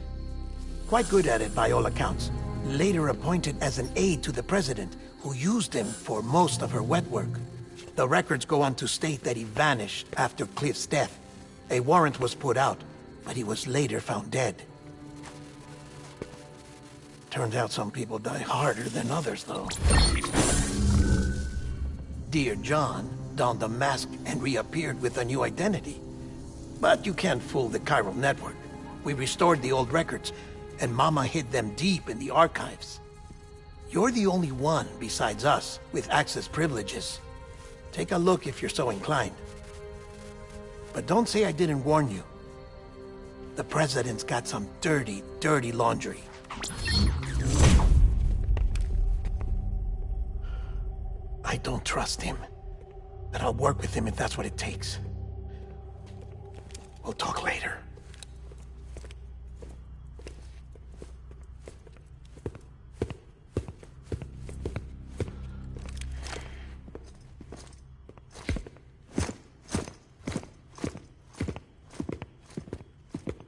Quite good at it by all accounts. Later appointed as an aide to the President, who used him for most of her wet work. The records go on to state that he vanished after Cliff's death. A warrant was put out, but he was later found dead. Turns out some people die harder than others, though. Dear John donned a mask and reappeared with a new identity. But you can't fool the chiral network. We restored the old records, and Mama hid them deep in the archives. You're the only one, besides us, with access privileges. Take a look if you're so inclined. But don't say I didn't warn you. The President's got some dirty, dirty laundry. I don't trust him, but I'll work with him if that's what it takes. We'll talk later.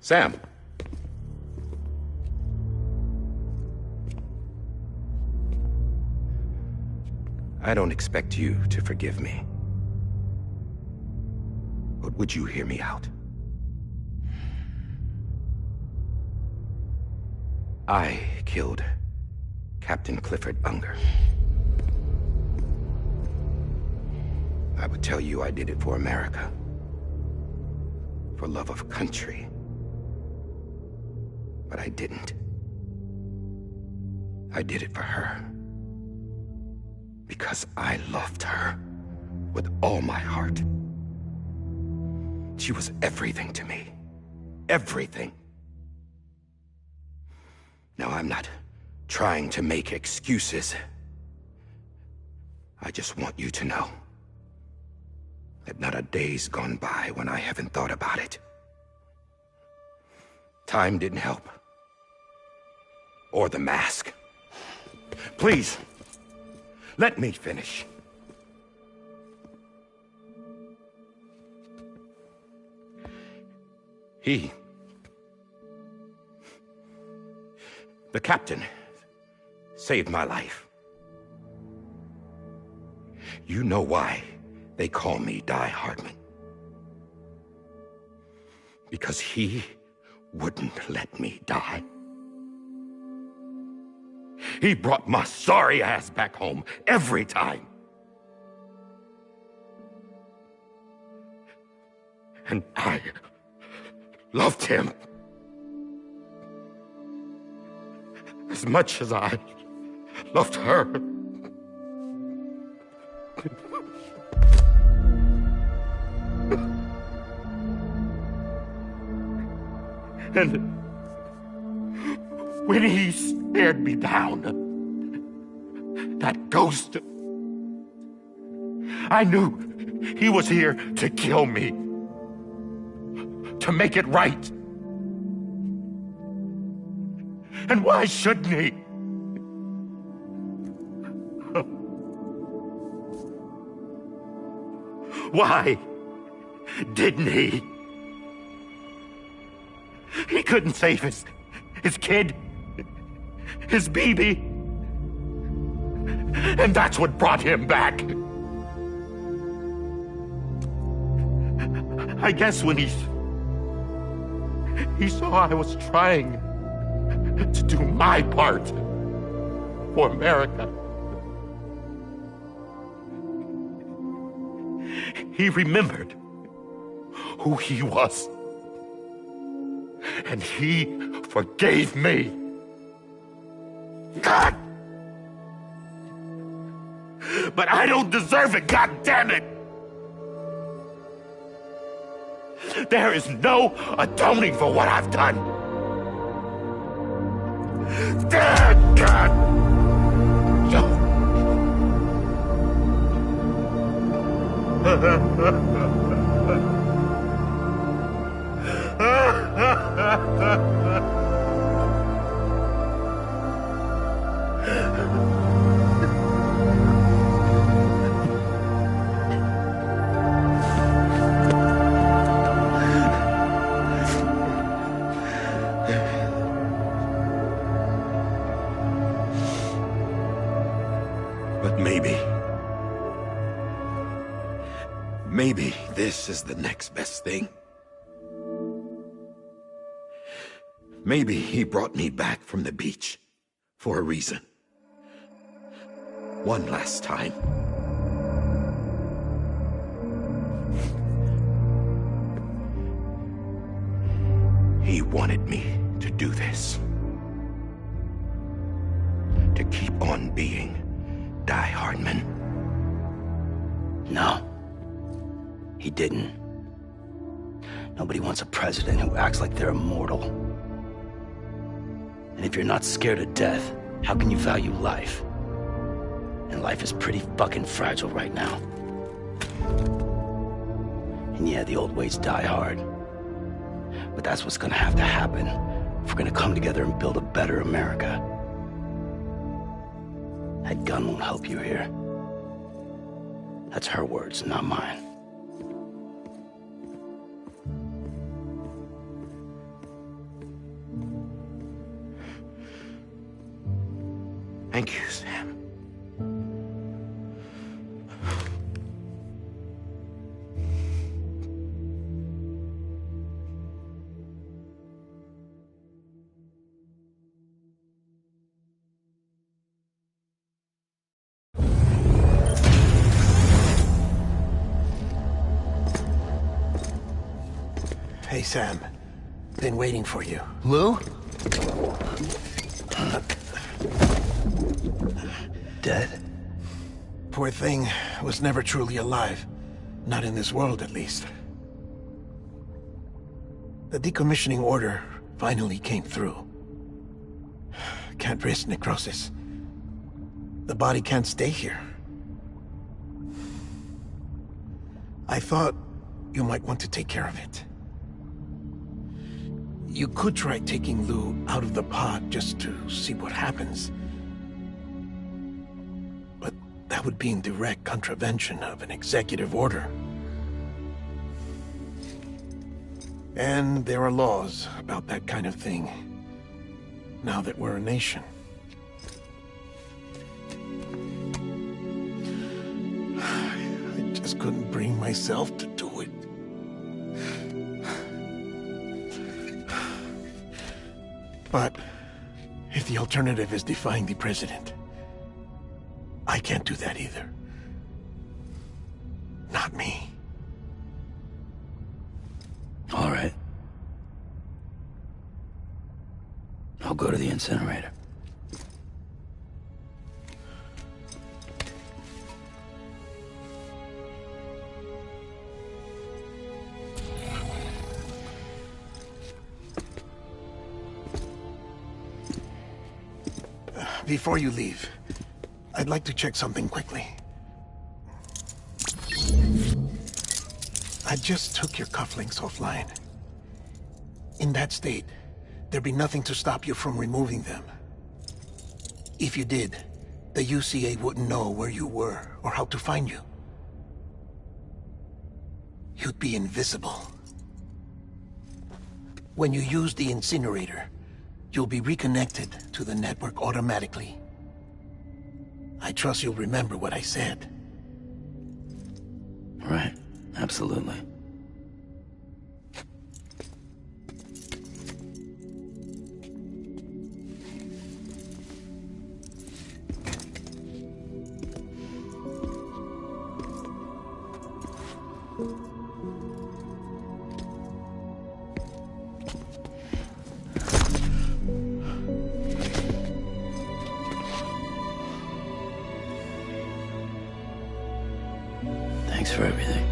Sam. I don't expect you to forgive me. But would you hear me out? I killed Captain Clifford Unger. I would tell you I did it for America. For love of country. But I didn't. I did it for her. Because I loved her with all my heart. She was everything to me. Everything. Now, I'm not trying to make excuses. I just want you to know that not a day's gone by when I haven't thought about it. Time didn't help. Or the mask. Please, let me finish. The captain, saved my life. You know why they call me Die Hardman. Because he wouldn't let me die. He brought my sorry ass back home every time. And I loved him as much as I loved her. And when he stared me down, that ghost, I knew he was here to kill me, to make it right. And why shouldn't he? Why didn't he? He couldn't save his kid, his baby. And that's what brought him back. I guess when he saw I was trying to do my part for America, he remembered who he was. And he forgave me. God! But I don't deserve it, God damn it! There is no atoning for what I've done. God! But maybe this is the next best thing. Maybe he brought me back from the beach for a reason. One last time. He wanted me to do this. To keep on being Die Hardman. No. He didn't. Nobody wants a president who acts like they're immortal. And if you're not scared of death, how can you value life? And life is pretty fucking fragile right now. And yeah, the old ways die hard. But that's what's gonna have to happen if we're gonna come together and build a better America. That gun won't help you here. That's her words, not mine. Thank you, Sam. Hey, Sam. Been waiting for you. Lou? Dead? Poor thing was never truly alive. Not in this world, at least. The decommissioning order finally came through. Can't risk necrosis. The body can't stay here. I thought you might want to take care of it. You could try taking Lou out of the pod just to see what happens. But that would be in direct contravention of an executive order. And there are laws about that kind of thing, now that we're a nation. I just couldn't bring myself to do it. But If the alternative is defying the President, I can't do that either. Not me. All right. I'll go to the incinerator. Before you leave, I'd like to check something quickly. I just took your cufflinks offline. In that state, there'd be nothing to stop you from removing them. If you did, the UCA wouldn't know where you were or how to find you. You'd be invisible. When you use the incinerator, you'll be reconnected to the network automatically. I trust you'll remember what I said. Right, absolutely. Thanks for everything.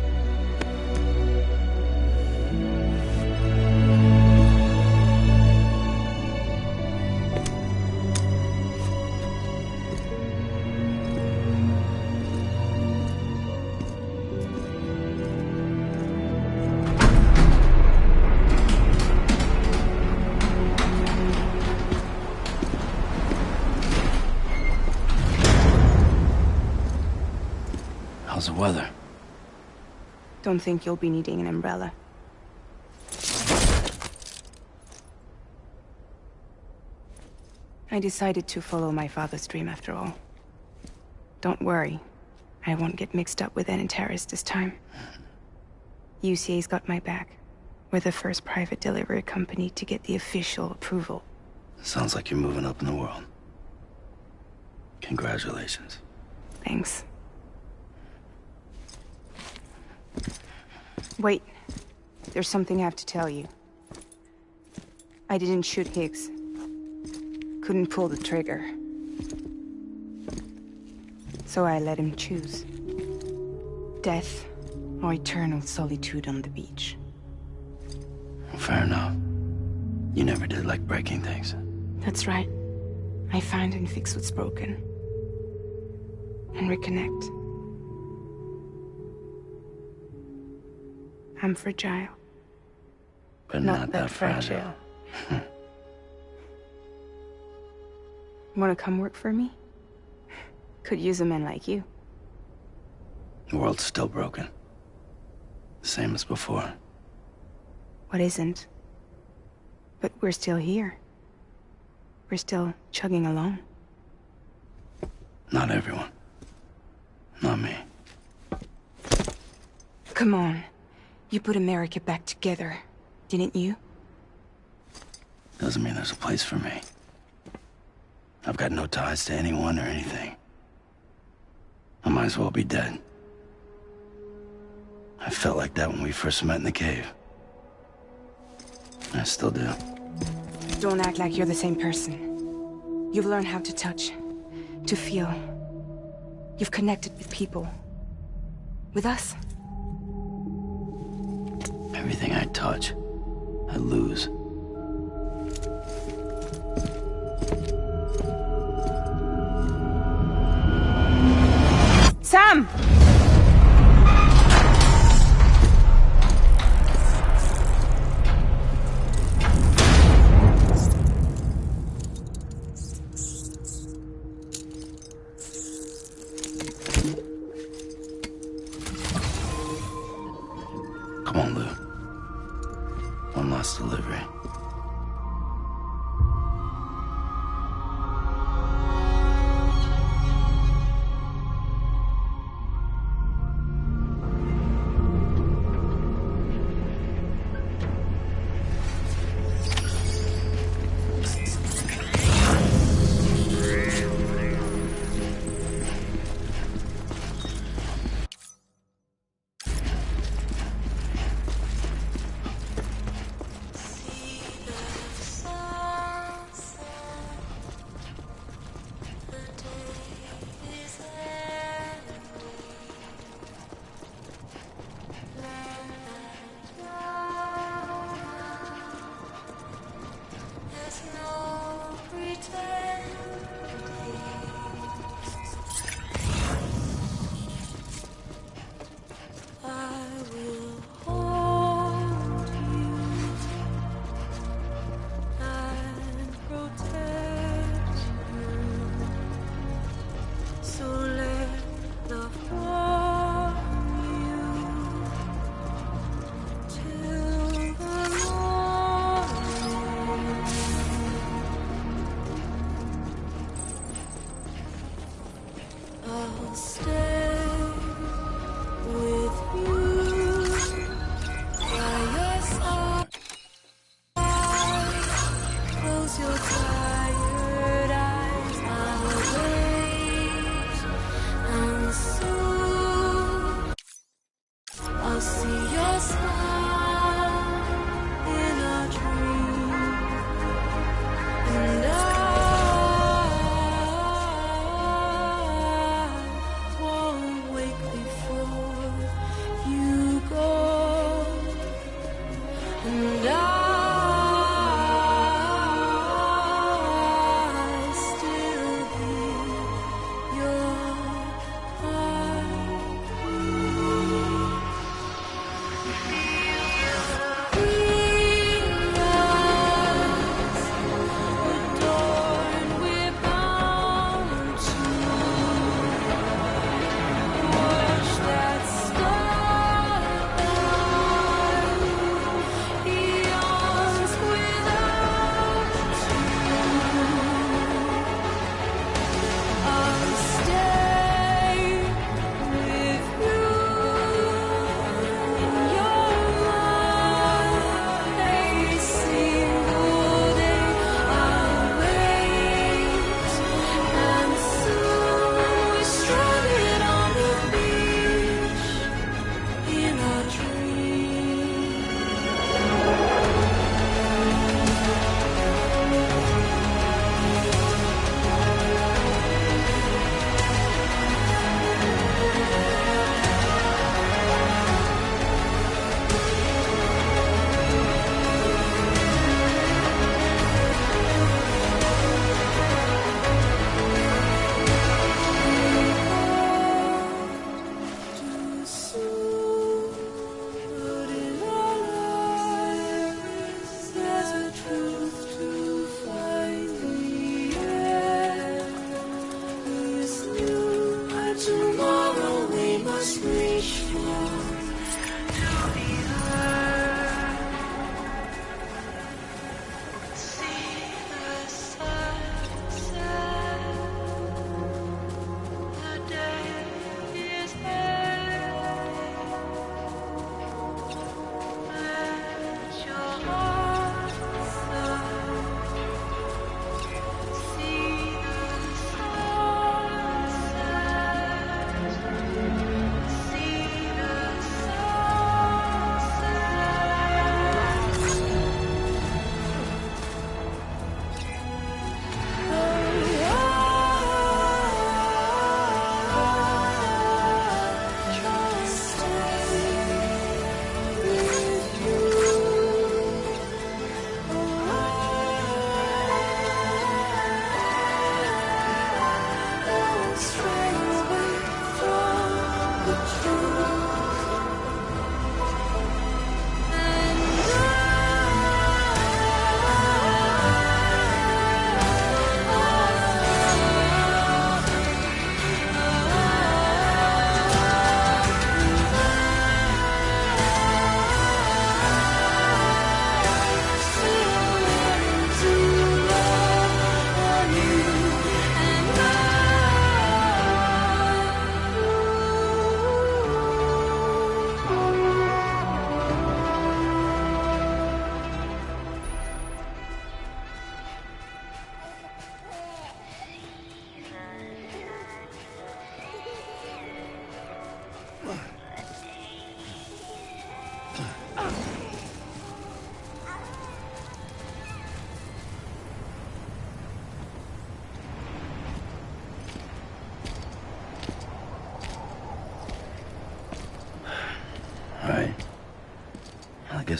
How's the weather? Don't think you'll be needing an umbrella. I decided to follow my father's dream after all. Don't worry, I won't get mixed up with any terrorists this time. UCA's got my back. We're the first private delivery company to get the official approval. Sounds like you're moving up in the world. Congratulations. Thanks. Wait. There's something I have to tell you. I didn't shoot Higgs. Couldn't pull the trigger. So I let him choose. Death or eternal solitude on the beach. Fair enough. You never did like breaking things. That's right. I find and fix what's broken. And reconnect. I'm fragile. But not that fragile. Wanna come work for me? Could use a man like you. The world's still broken. The same as before. What isn't? But we're still here. We're still chugging along. Not everyone. Not me. Come on. You put America back together, didn't you? Doesn't mean there's a place for me. I've got no ties to anyone or anything. I might as well be dead. I felt like that when we first met in the cave. I still do. Don't act like you're the same person. You've learned how to touch, to feel. You've connected with people. With us. Everything I touch, I lose. Sam! Come on, Lou. One last delivery.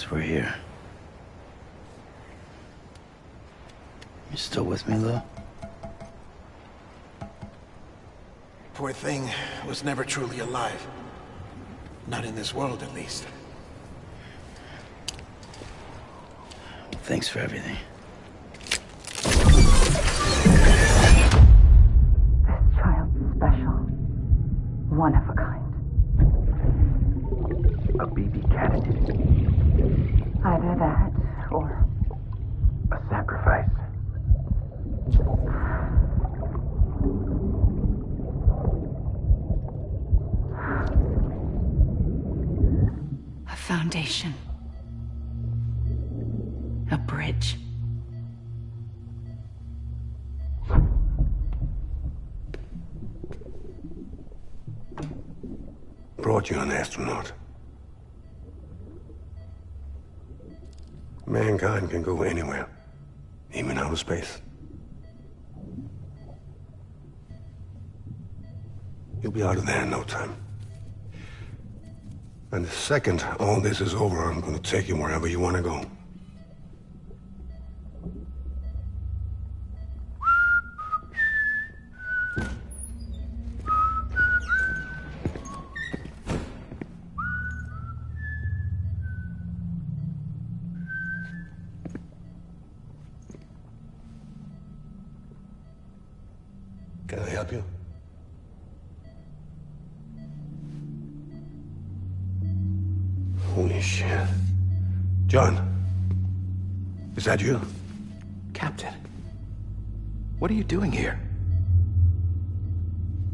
guess we're here. You still with me, Lou? Poor thing was never truly alive. Not in this world, at least. Thanks for everything. This child's special. One of a kind. A BB candidate. Either that, or... a sacrifice. a foundation. A bridge. Brought you an astronaut. Mankind can go anywhere, even outer space. You'll be out of there in no time. And the second all this is over, I'm gonna take you wherever you want to go. Can I help you? Holy shit. John, is that you? Captain, what are you doing here?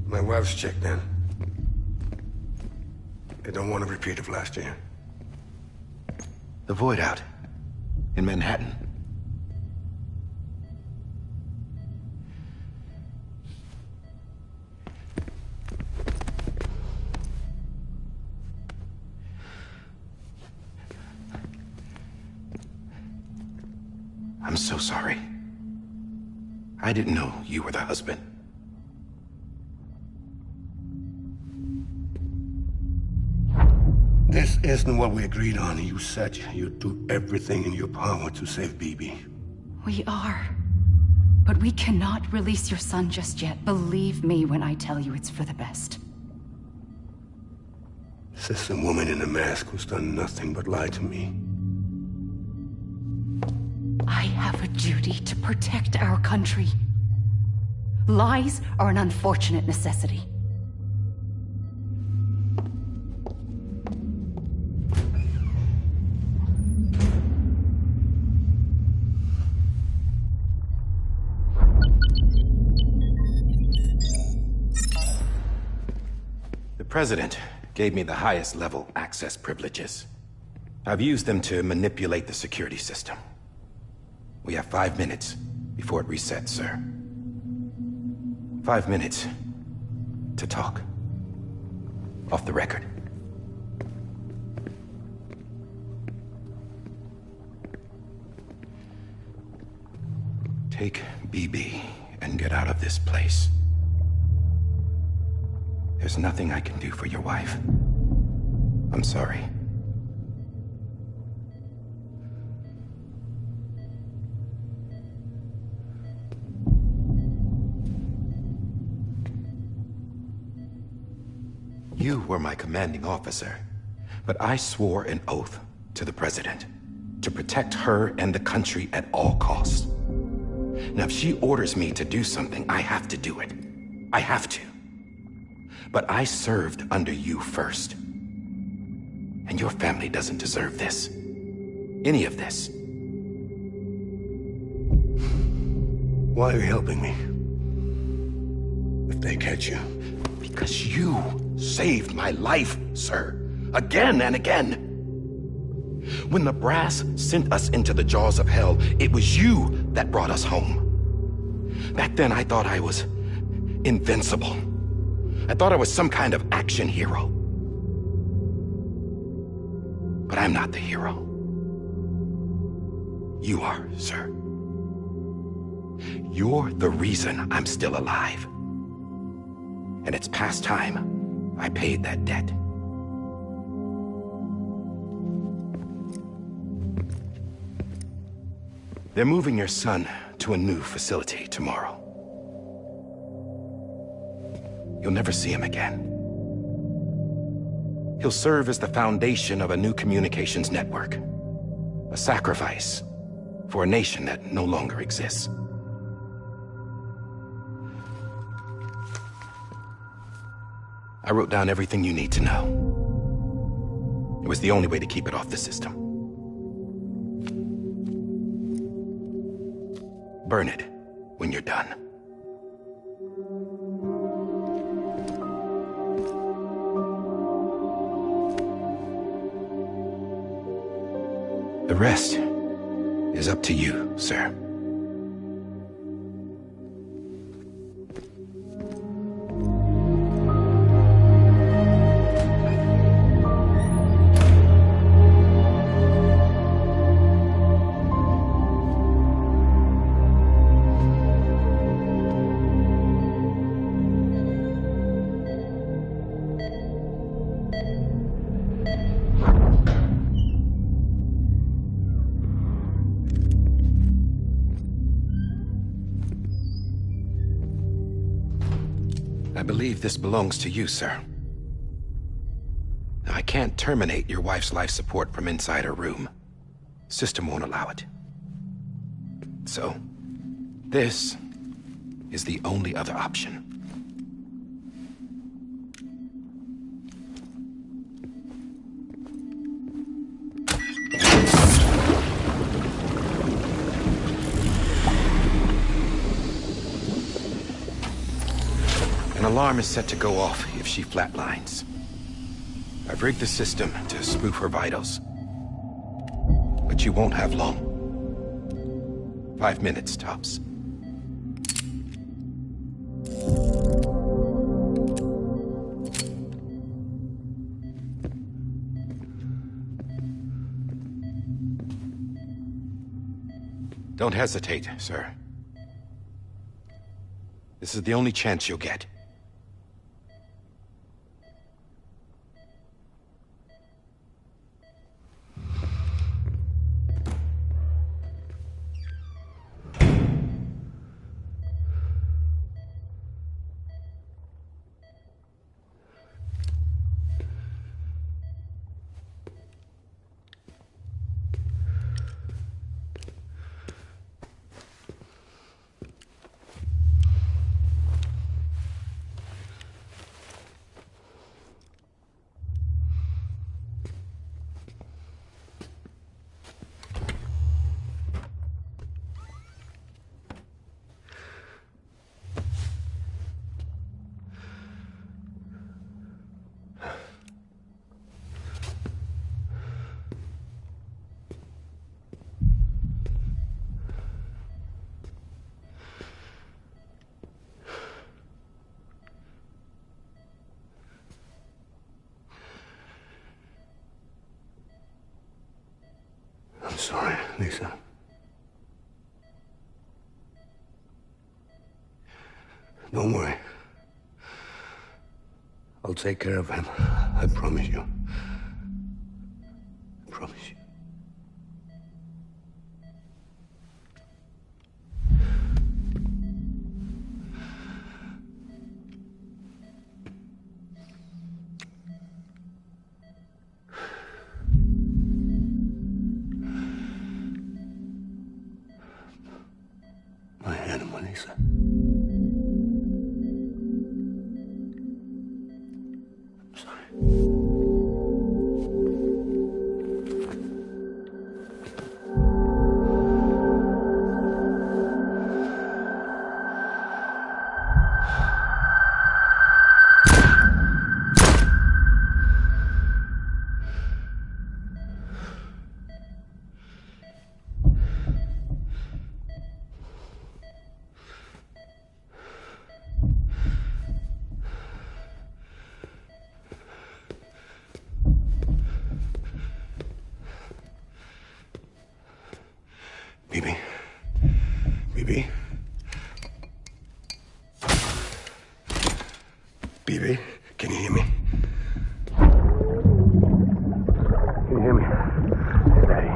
My wife's checked in. They don't want a repeat of last year. The Void out in Manhattan. I'm so sorry. I didn't know you were the husband. This isn't what we agreed on. You said you'd do everything in your power to save BB. We are. But we cannot release your son just yet. Believe me when I tell you it's for the best. This is a woman in a mask who's done nothing but lie to me. I have a duty to protect our country. Lies are an unfortunate necessity. The President gave me the highest level access privileges. I've used them to manipulate the security system. We have 5 minutes before it resets, sir. 5 minutes to talk. Off the record. Take BB and get out of this place. There's nothing I can do for your wife. I'm sorry. You were my commanding officer, but I swore an oath to the President to protect her and the country at all costs. Now, if she orders me to do something, I have to do it. I have to. But I served under you first. And your family doesn't deserve this. Any of this. Why are you helping me? If they catch you. Because you saved my life, sir. Again and again. When the brass sent us into the jaws of hell, it was you that brought us home. Back then, I thought I was invincible. I thought I was some kind of action hero. But I'm not the hero. You are, sir. You're the reason I'm still alive. And it's past time I paid that debt. They're moving your son to a new facility tomorrow. You'll never see him again. He'll serve as the foundation of a new communications network. A sacrifice for a nation that no longer exists. I wrote down everything you need to know. It was the only way to keep it off the system. Burn it when you're done. The rest is up to you, sir. I believe this belongs to you, sir. I can't terminate your wife's life support from inside her room. System won't allow it. So, this is the only other option. An alarm is set to go off if she flatlines. I've rigged the system to spoof her vitals. But you won't have long. 5 minutes, tops. Don't hesitate, sir. This is the only chance you'll get. I'm sorry, Lisa. Don't worry. I'll take care of him. I promise you. I promise you. My animal, Lisa. I'm sorry. Bibi? Bibi? Bibi? Can you hear me? Can you hear me? It's Daddy.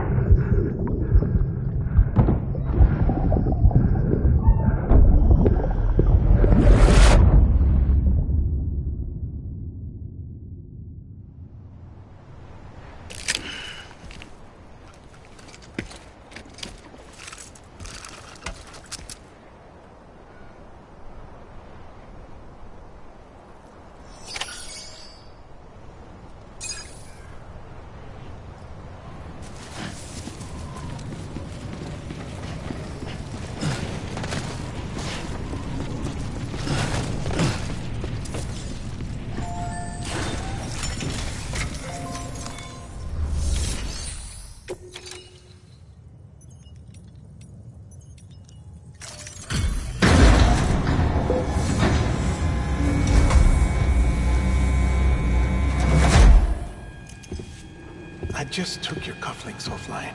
just took your cufflinks offline.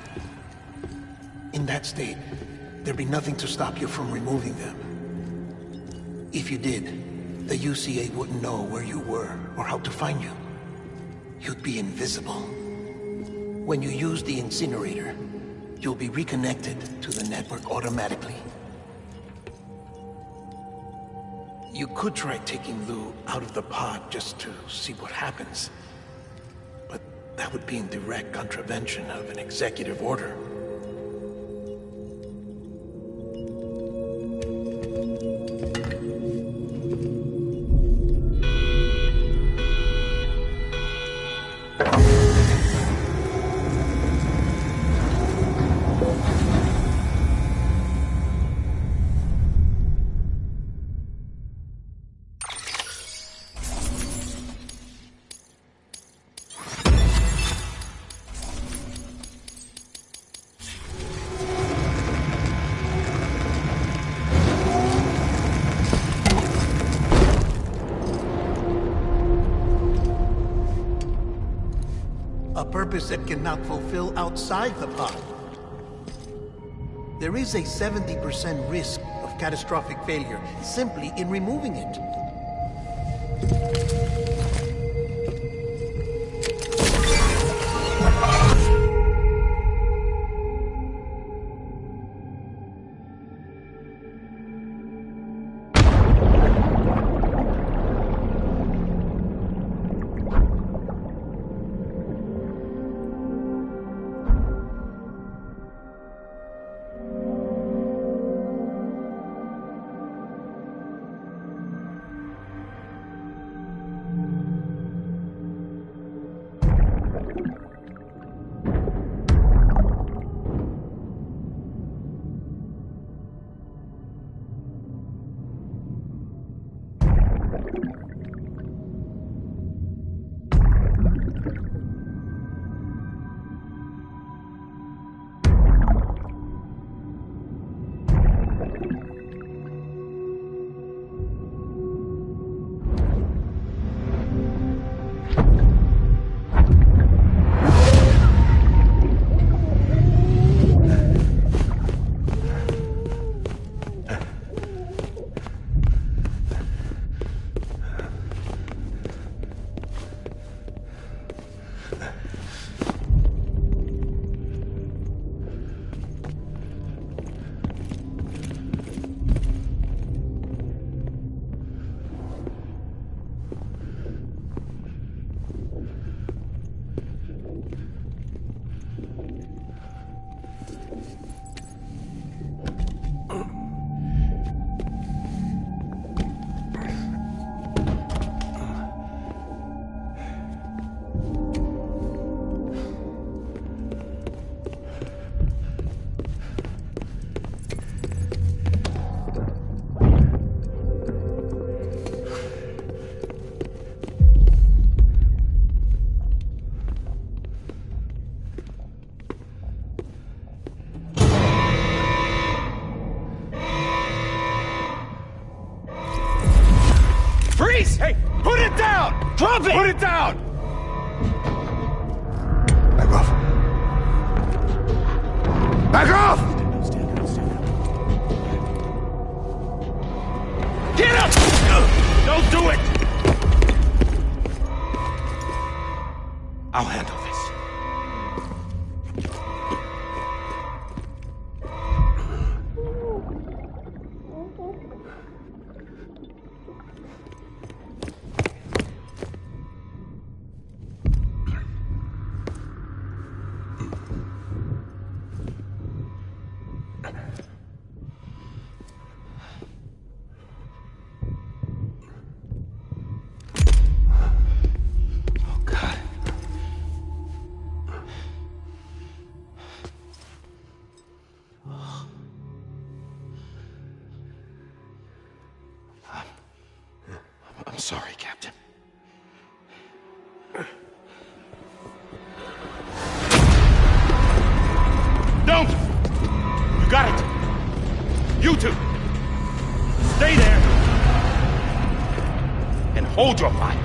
In that state, there'd be nothing to stop you from removing them. If you did, the UCA wouldn't know where you were or how to find you. You'd be invisible. When you use the incinerator, you'll be reconnected to the network automatically. You could try taking Lou out of the pod just to see what happens. But that would be in direct contravention of an executive order. A purpose that cannot fulfill outside the pod. There is a 70% risk of catastrophic failure simply in removing it. Hey, put it down! Drop it! Put it down! Back off. Back off! Get up! Don't do it! I'll handle this. I'm sorry, Captain. Don't! You got it! You two! Stay there! And hold your fire!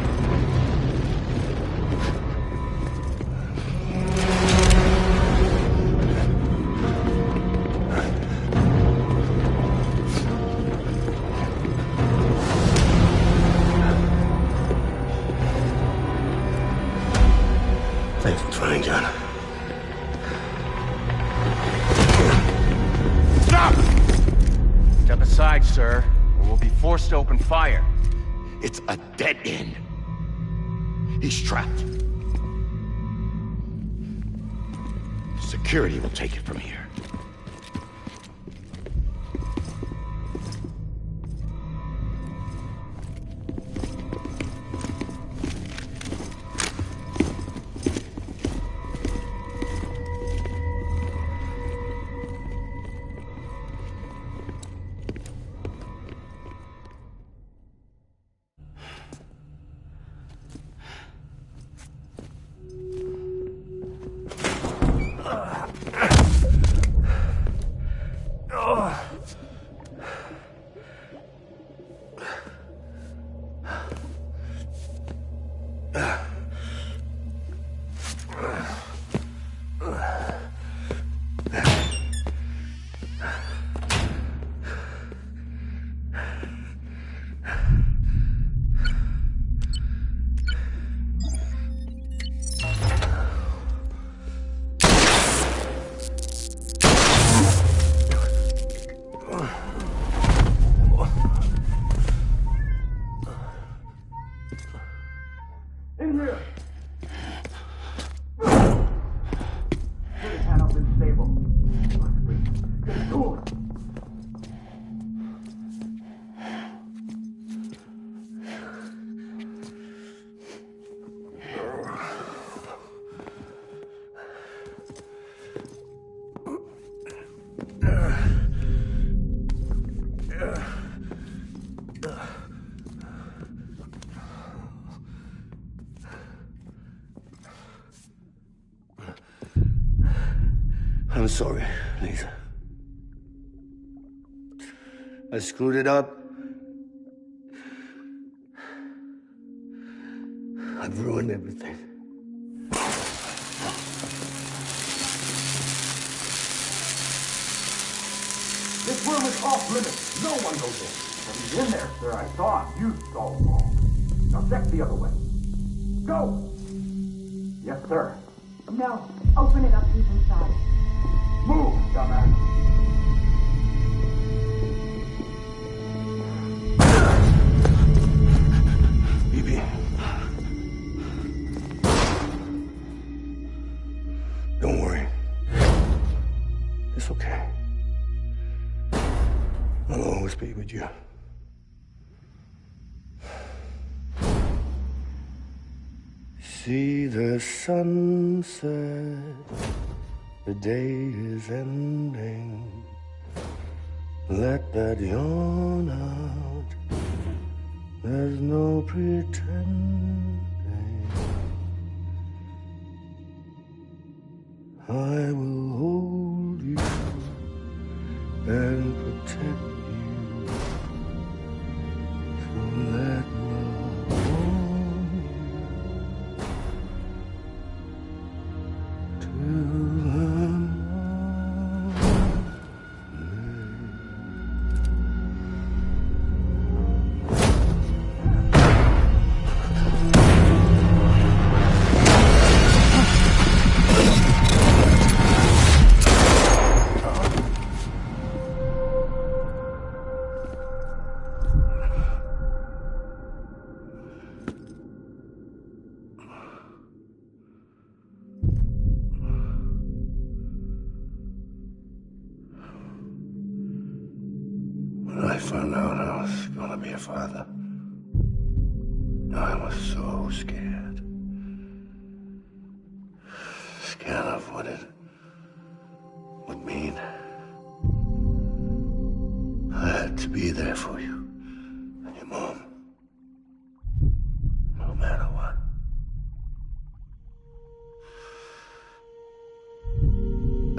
sir, or we'll be forced to open fire. It's a dead end. He's trapped. Security will take it from here. I'm sorry, Lisa. I screwed it up. I've ruined everything. This room is off limits. No one goes in. But he's in there, sir. I saw him. You saw him wrong. Now check the other way. Go! Yes, sir. No. Open it up deep inside. Move, dumbass. Bibi. Don't worry. It's okay. I'll always be with you. See the sunset. The day is ending. Let that yawn out. There's no pretending. I will hold you and protect you. So let love warm you till When I found out I was gonna be a father, I was so scared. Scared of what it would mean. I had to be there for you and your mom, no matter what.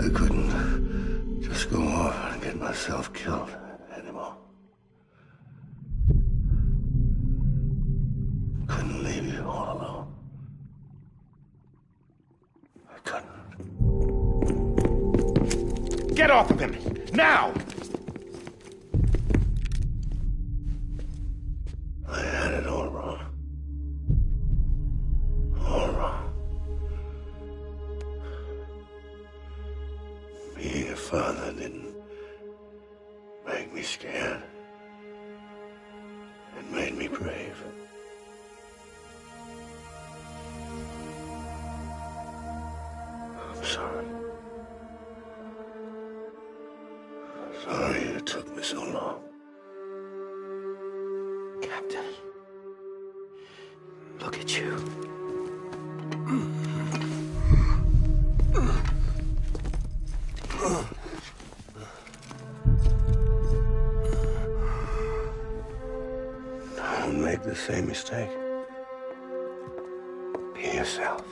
I couldn't just go off and get myself killed anymore. Couldn't leave you all alone. I couldn't. Get off of him! Now! I had it all wrong. All wrong. Being a father didn't make me scared. made me brave. I'm sorry. Sorry it took me so long. Captain. Look at you. Don't make the same mistake. Be yourself.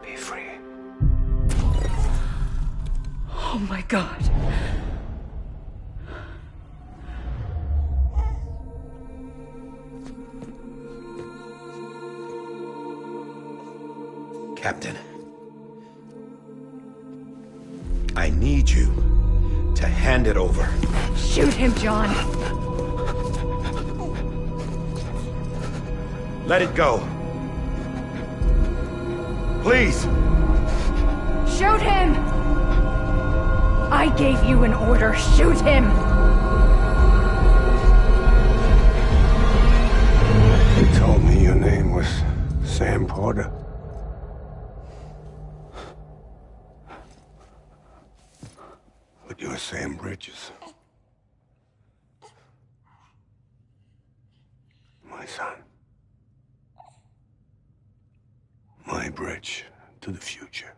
Be free. Oh my God. Captain, I need you to hand it over. Shoot him, John. Let it go. Please. Shoot him! I gave you an order. Shoot him! You told me your name was Sam Porter. But you're Sam Bridges. My son. My bridge to the future.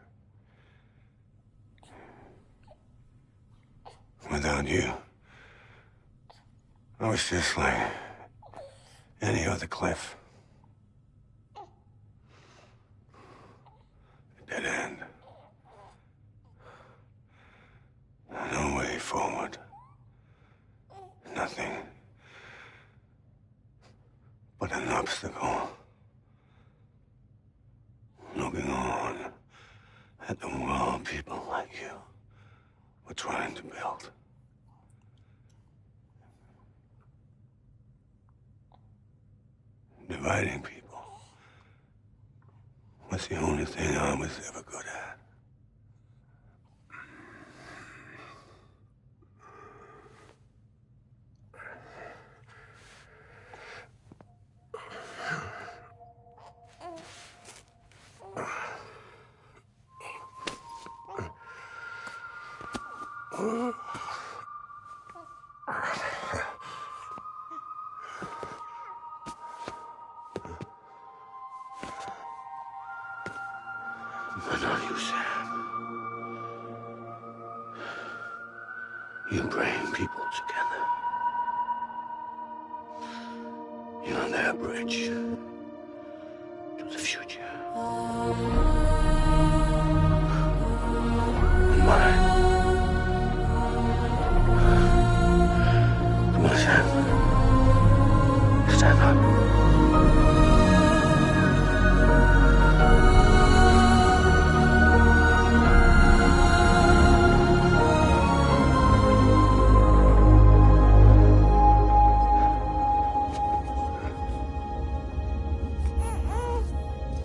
Without you, I was just like any other cliff. A dead end. No way forward. Nothing but an obstacle. Looking on at the world people like you were trying to build. Dividing people was the only thing I was ever good at. But not you, Sam. You bring people together. You're their bridge to the future. And mine. Come on, Sam. Stand up.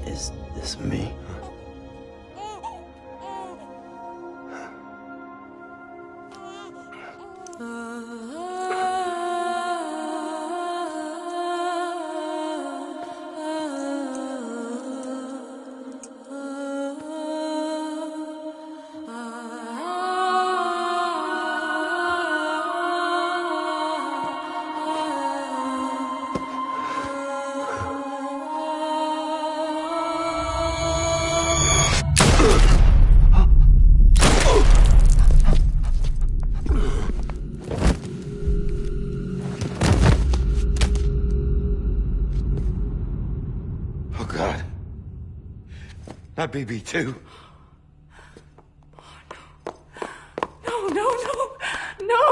Is this me? Oh, God. Not BB2. No, no, no, no!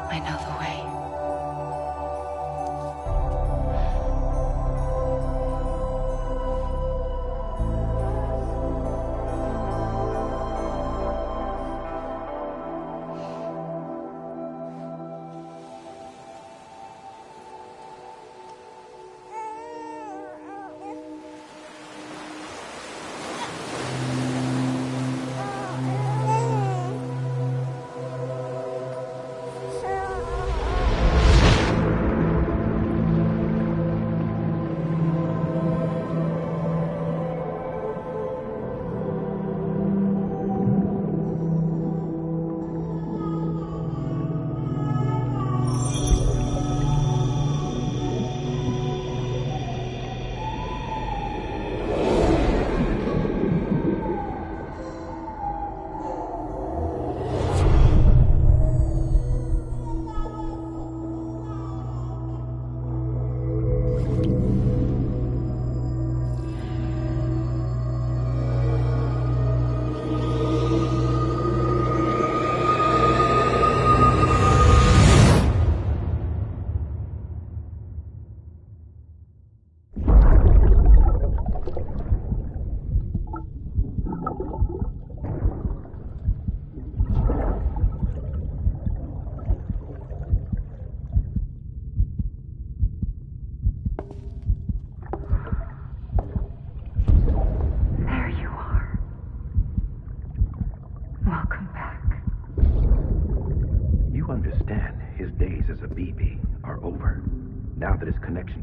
I know the way.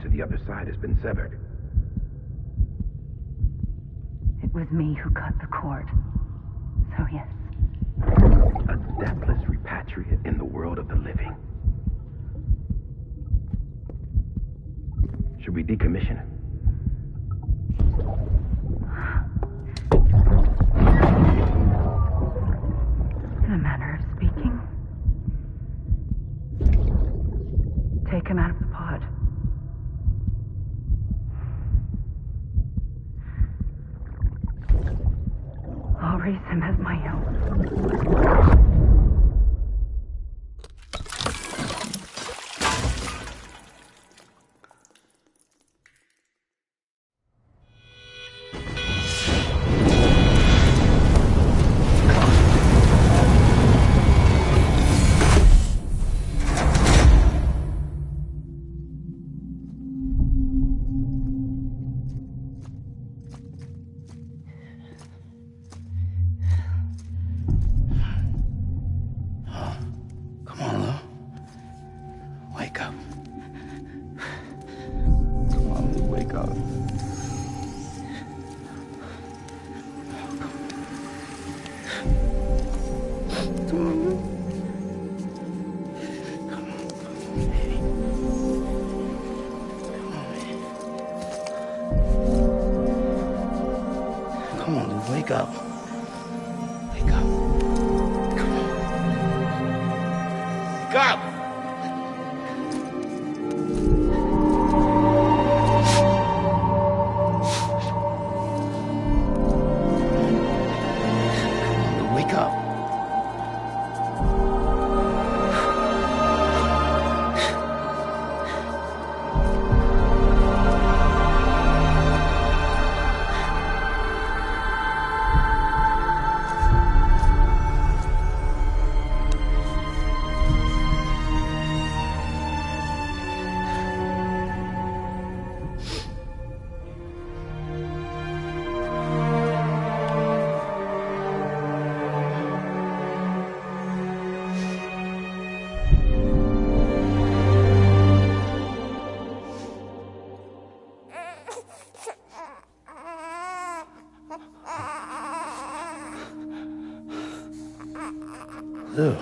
To the other side has been severed. It was me who cut the cord. So yes. A deathless repatriate in the world of the living. Should we decommission it? In a manner of speaking. Take him out of the pod. I'll raise him as my own. Come on, dude, wake up. Wake up. Come on. Wake up! Wake up. Ew.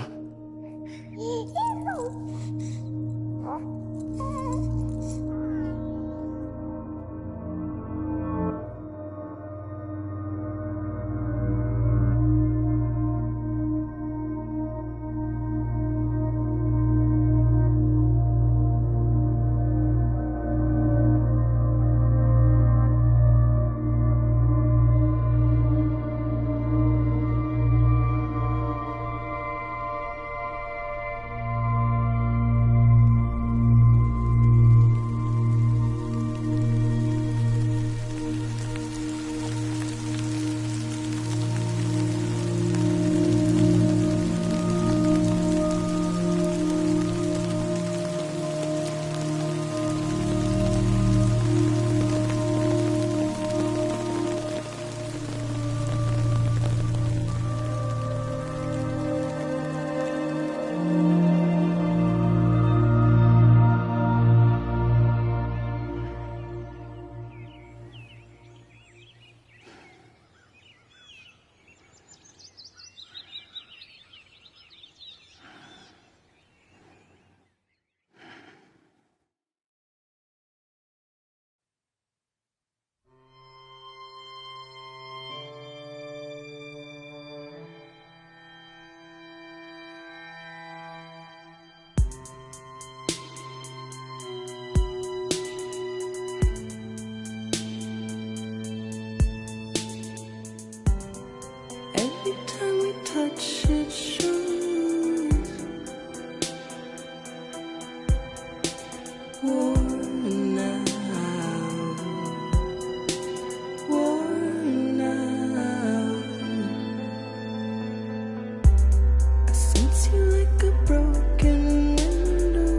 time we touch it shows. Worn out, worn out. I sense you like a broken window.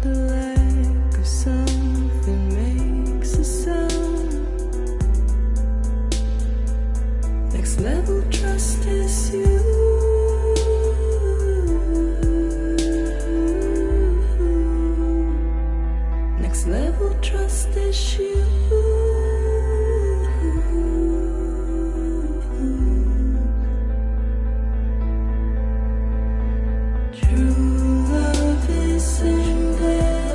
The lack of something makes a sound. Next level trust is you. Next level trust is you. True love is endless.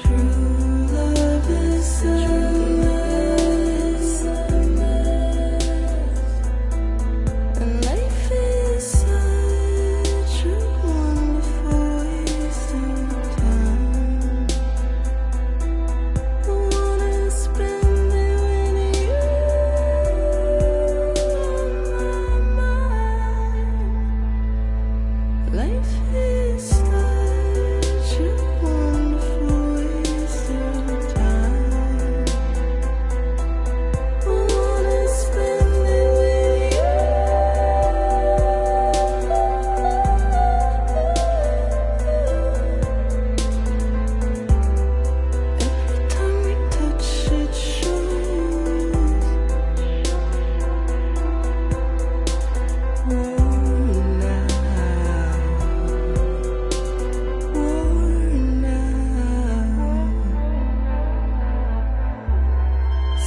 True love is endless. And life is such a wonderful waste of time. I wanna spend it with you on my mind. Life is such a wonderful waste of time. I wanna spend it with you. Every time we touch it shows. Worn out, worn out.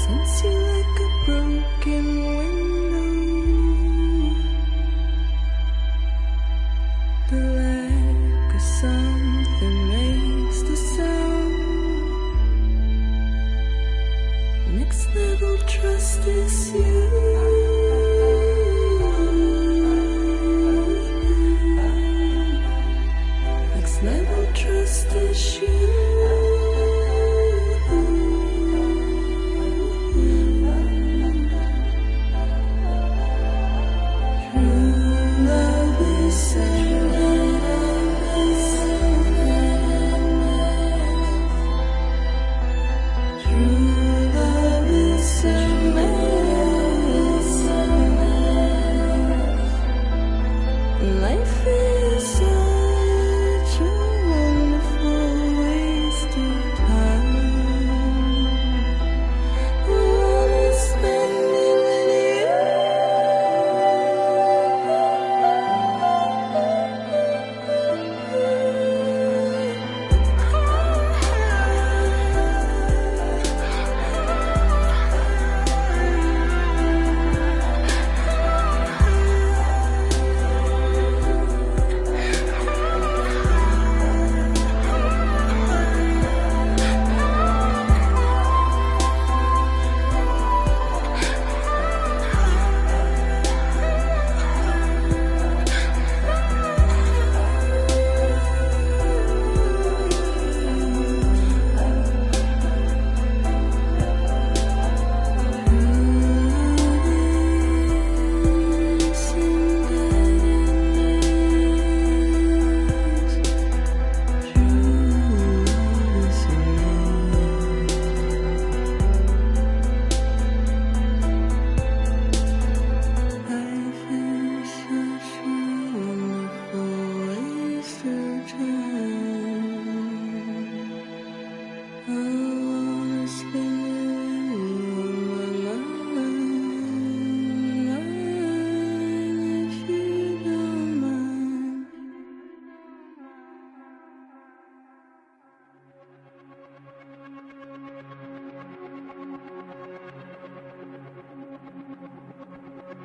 Sense you like a broken window. The lack of something makes the sound. Next level trust is you. Next level trust is you. True love is endless. True love is endless. Life is such a wonderful waste of time. I wanna spend it with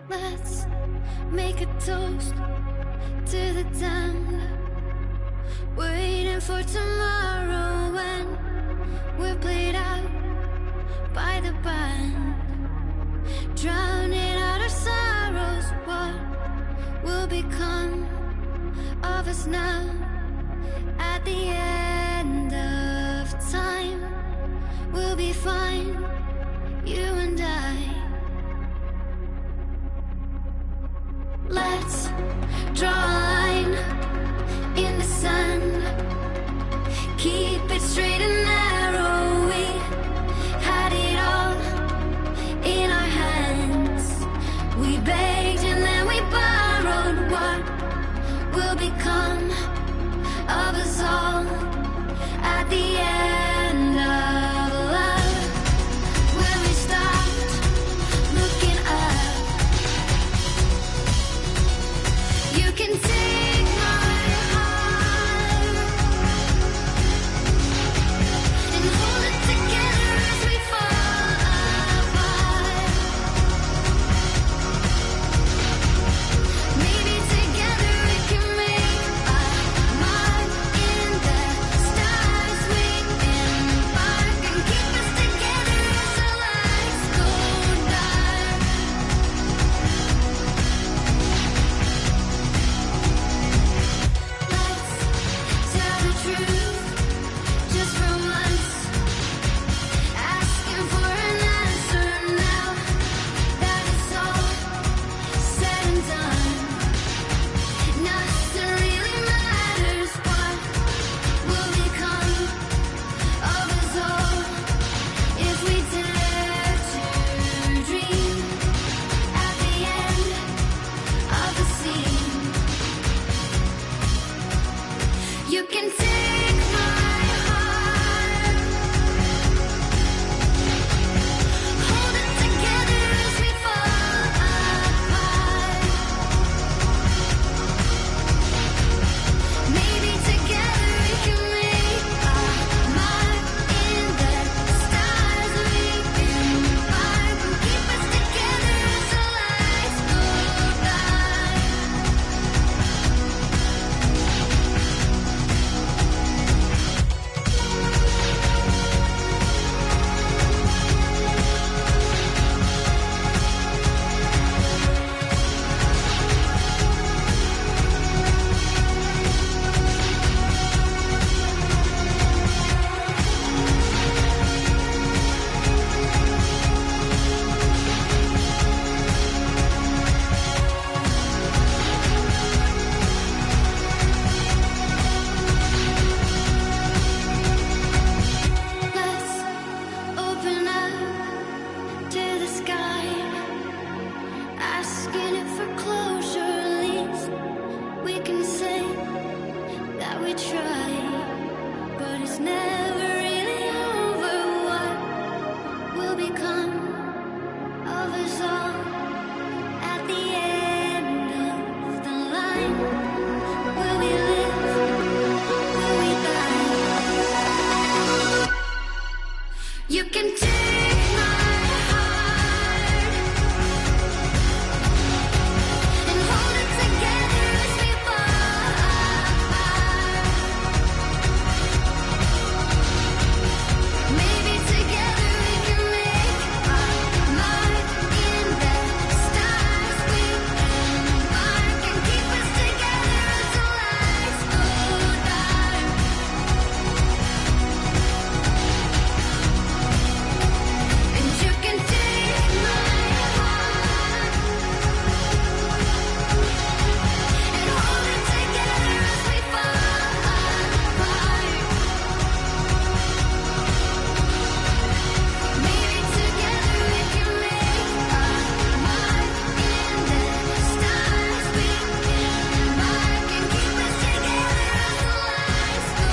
Let's make a toast to the time, waiting for tomorrow when we're played out by the band, drowning out our sorrows. What will become of us now at the end of You can take my heart and hold it together as we fall. Maybe together we can make our mark in the stars. We embark and keep us together until lights go dark. And you can take my heart and hold it together as we fall apart. Maybe together we can make our mark in the stars. We embark and keep us together until lights go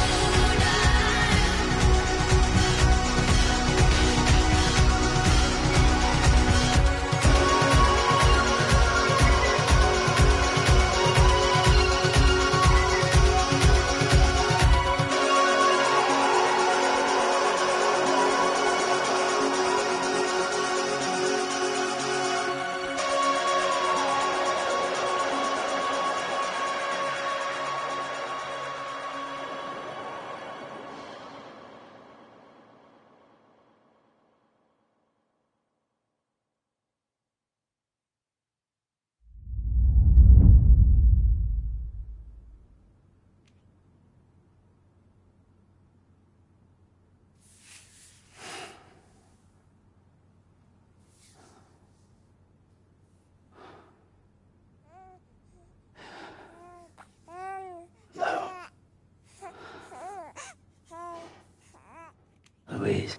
Louise.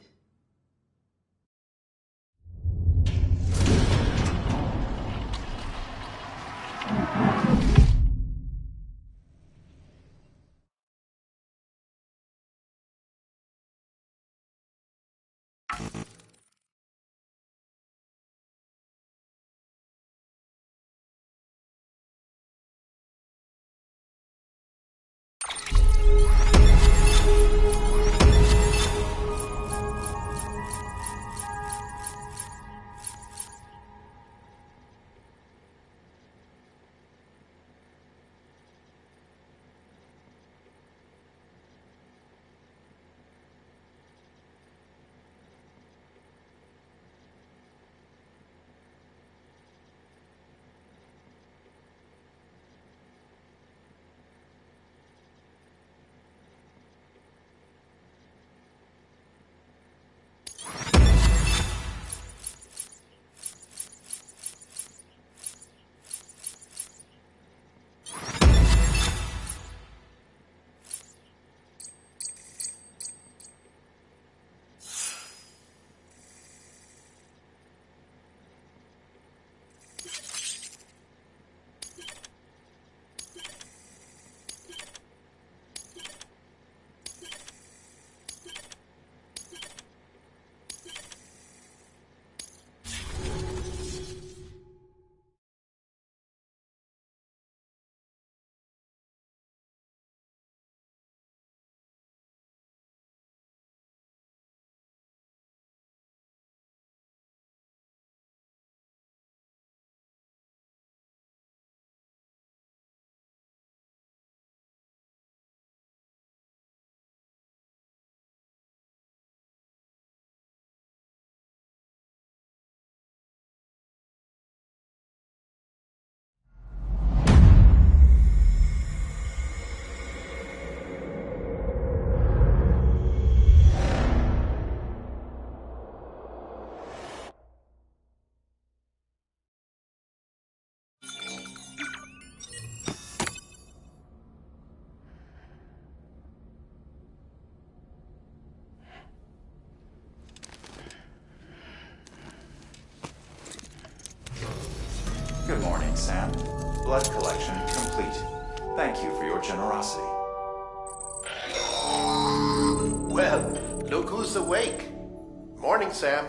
Good morning, Sam. Blood collection complete. Thank you for your generosity. Well, look who's awake. Morning, Sam.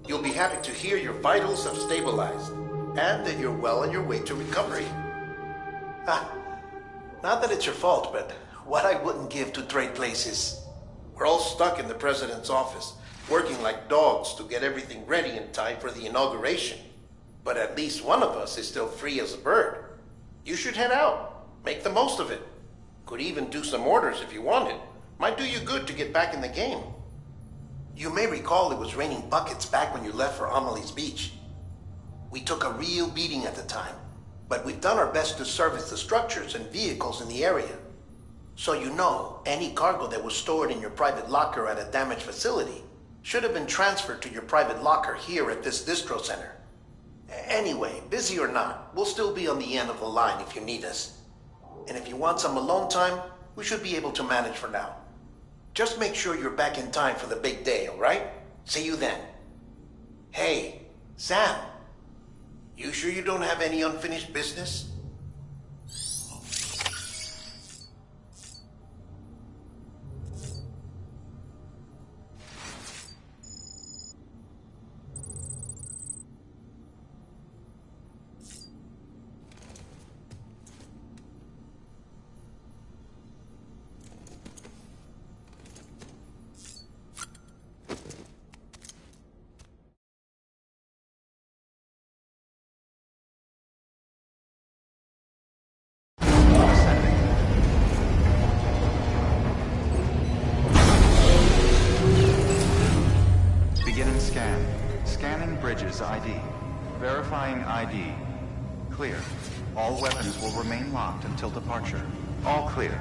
You'll be happy to hear your vitals have stabilized, and that you're well on your way to recovery. Not that it's your fault, but what I wouldn't give to trade places. We're all stuck in the president's office, working like dogs to get everything ready in time for the inauguration. But at least one of us is still free as a bird. You should head out. Make the most of it. Could even do some orders if you wanted. Might do you good to get back in the game. You may recall it was raining buckets back when you left for Amelie's Beach. We took a real beating at the time, but we've done our best to service the structures and vehicles in the area. So you know, any cargo that was stored in your private locker at a damaged facility should have been transferred to your private locker here at this distro center. Anyway, busy or not, we'll still be on the end of the line if you need us. And if you want some alone time, we should be able to manage for now. Just make sure you're back in time for the big day, all right? See you then. Hey, Sam. You sure you don't have any unfinished business? Beginning scan. Scanning bridges ID. Verifying ID. Clear. All weapons will remain locked until departure. All clear.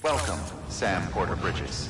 Welcome, Sam Porter Bridges.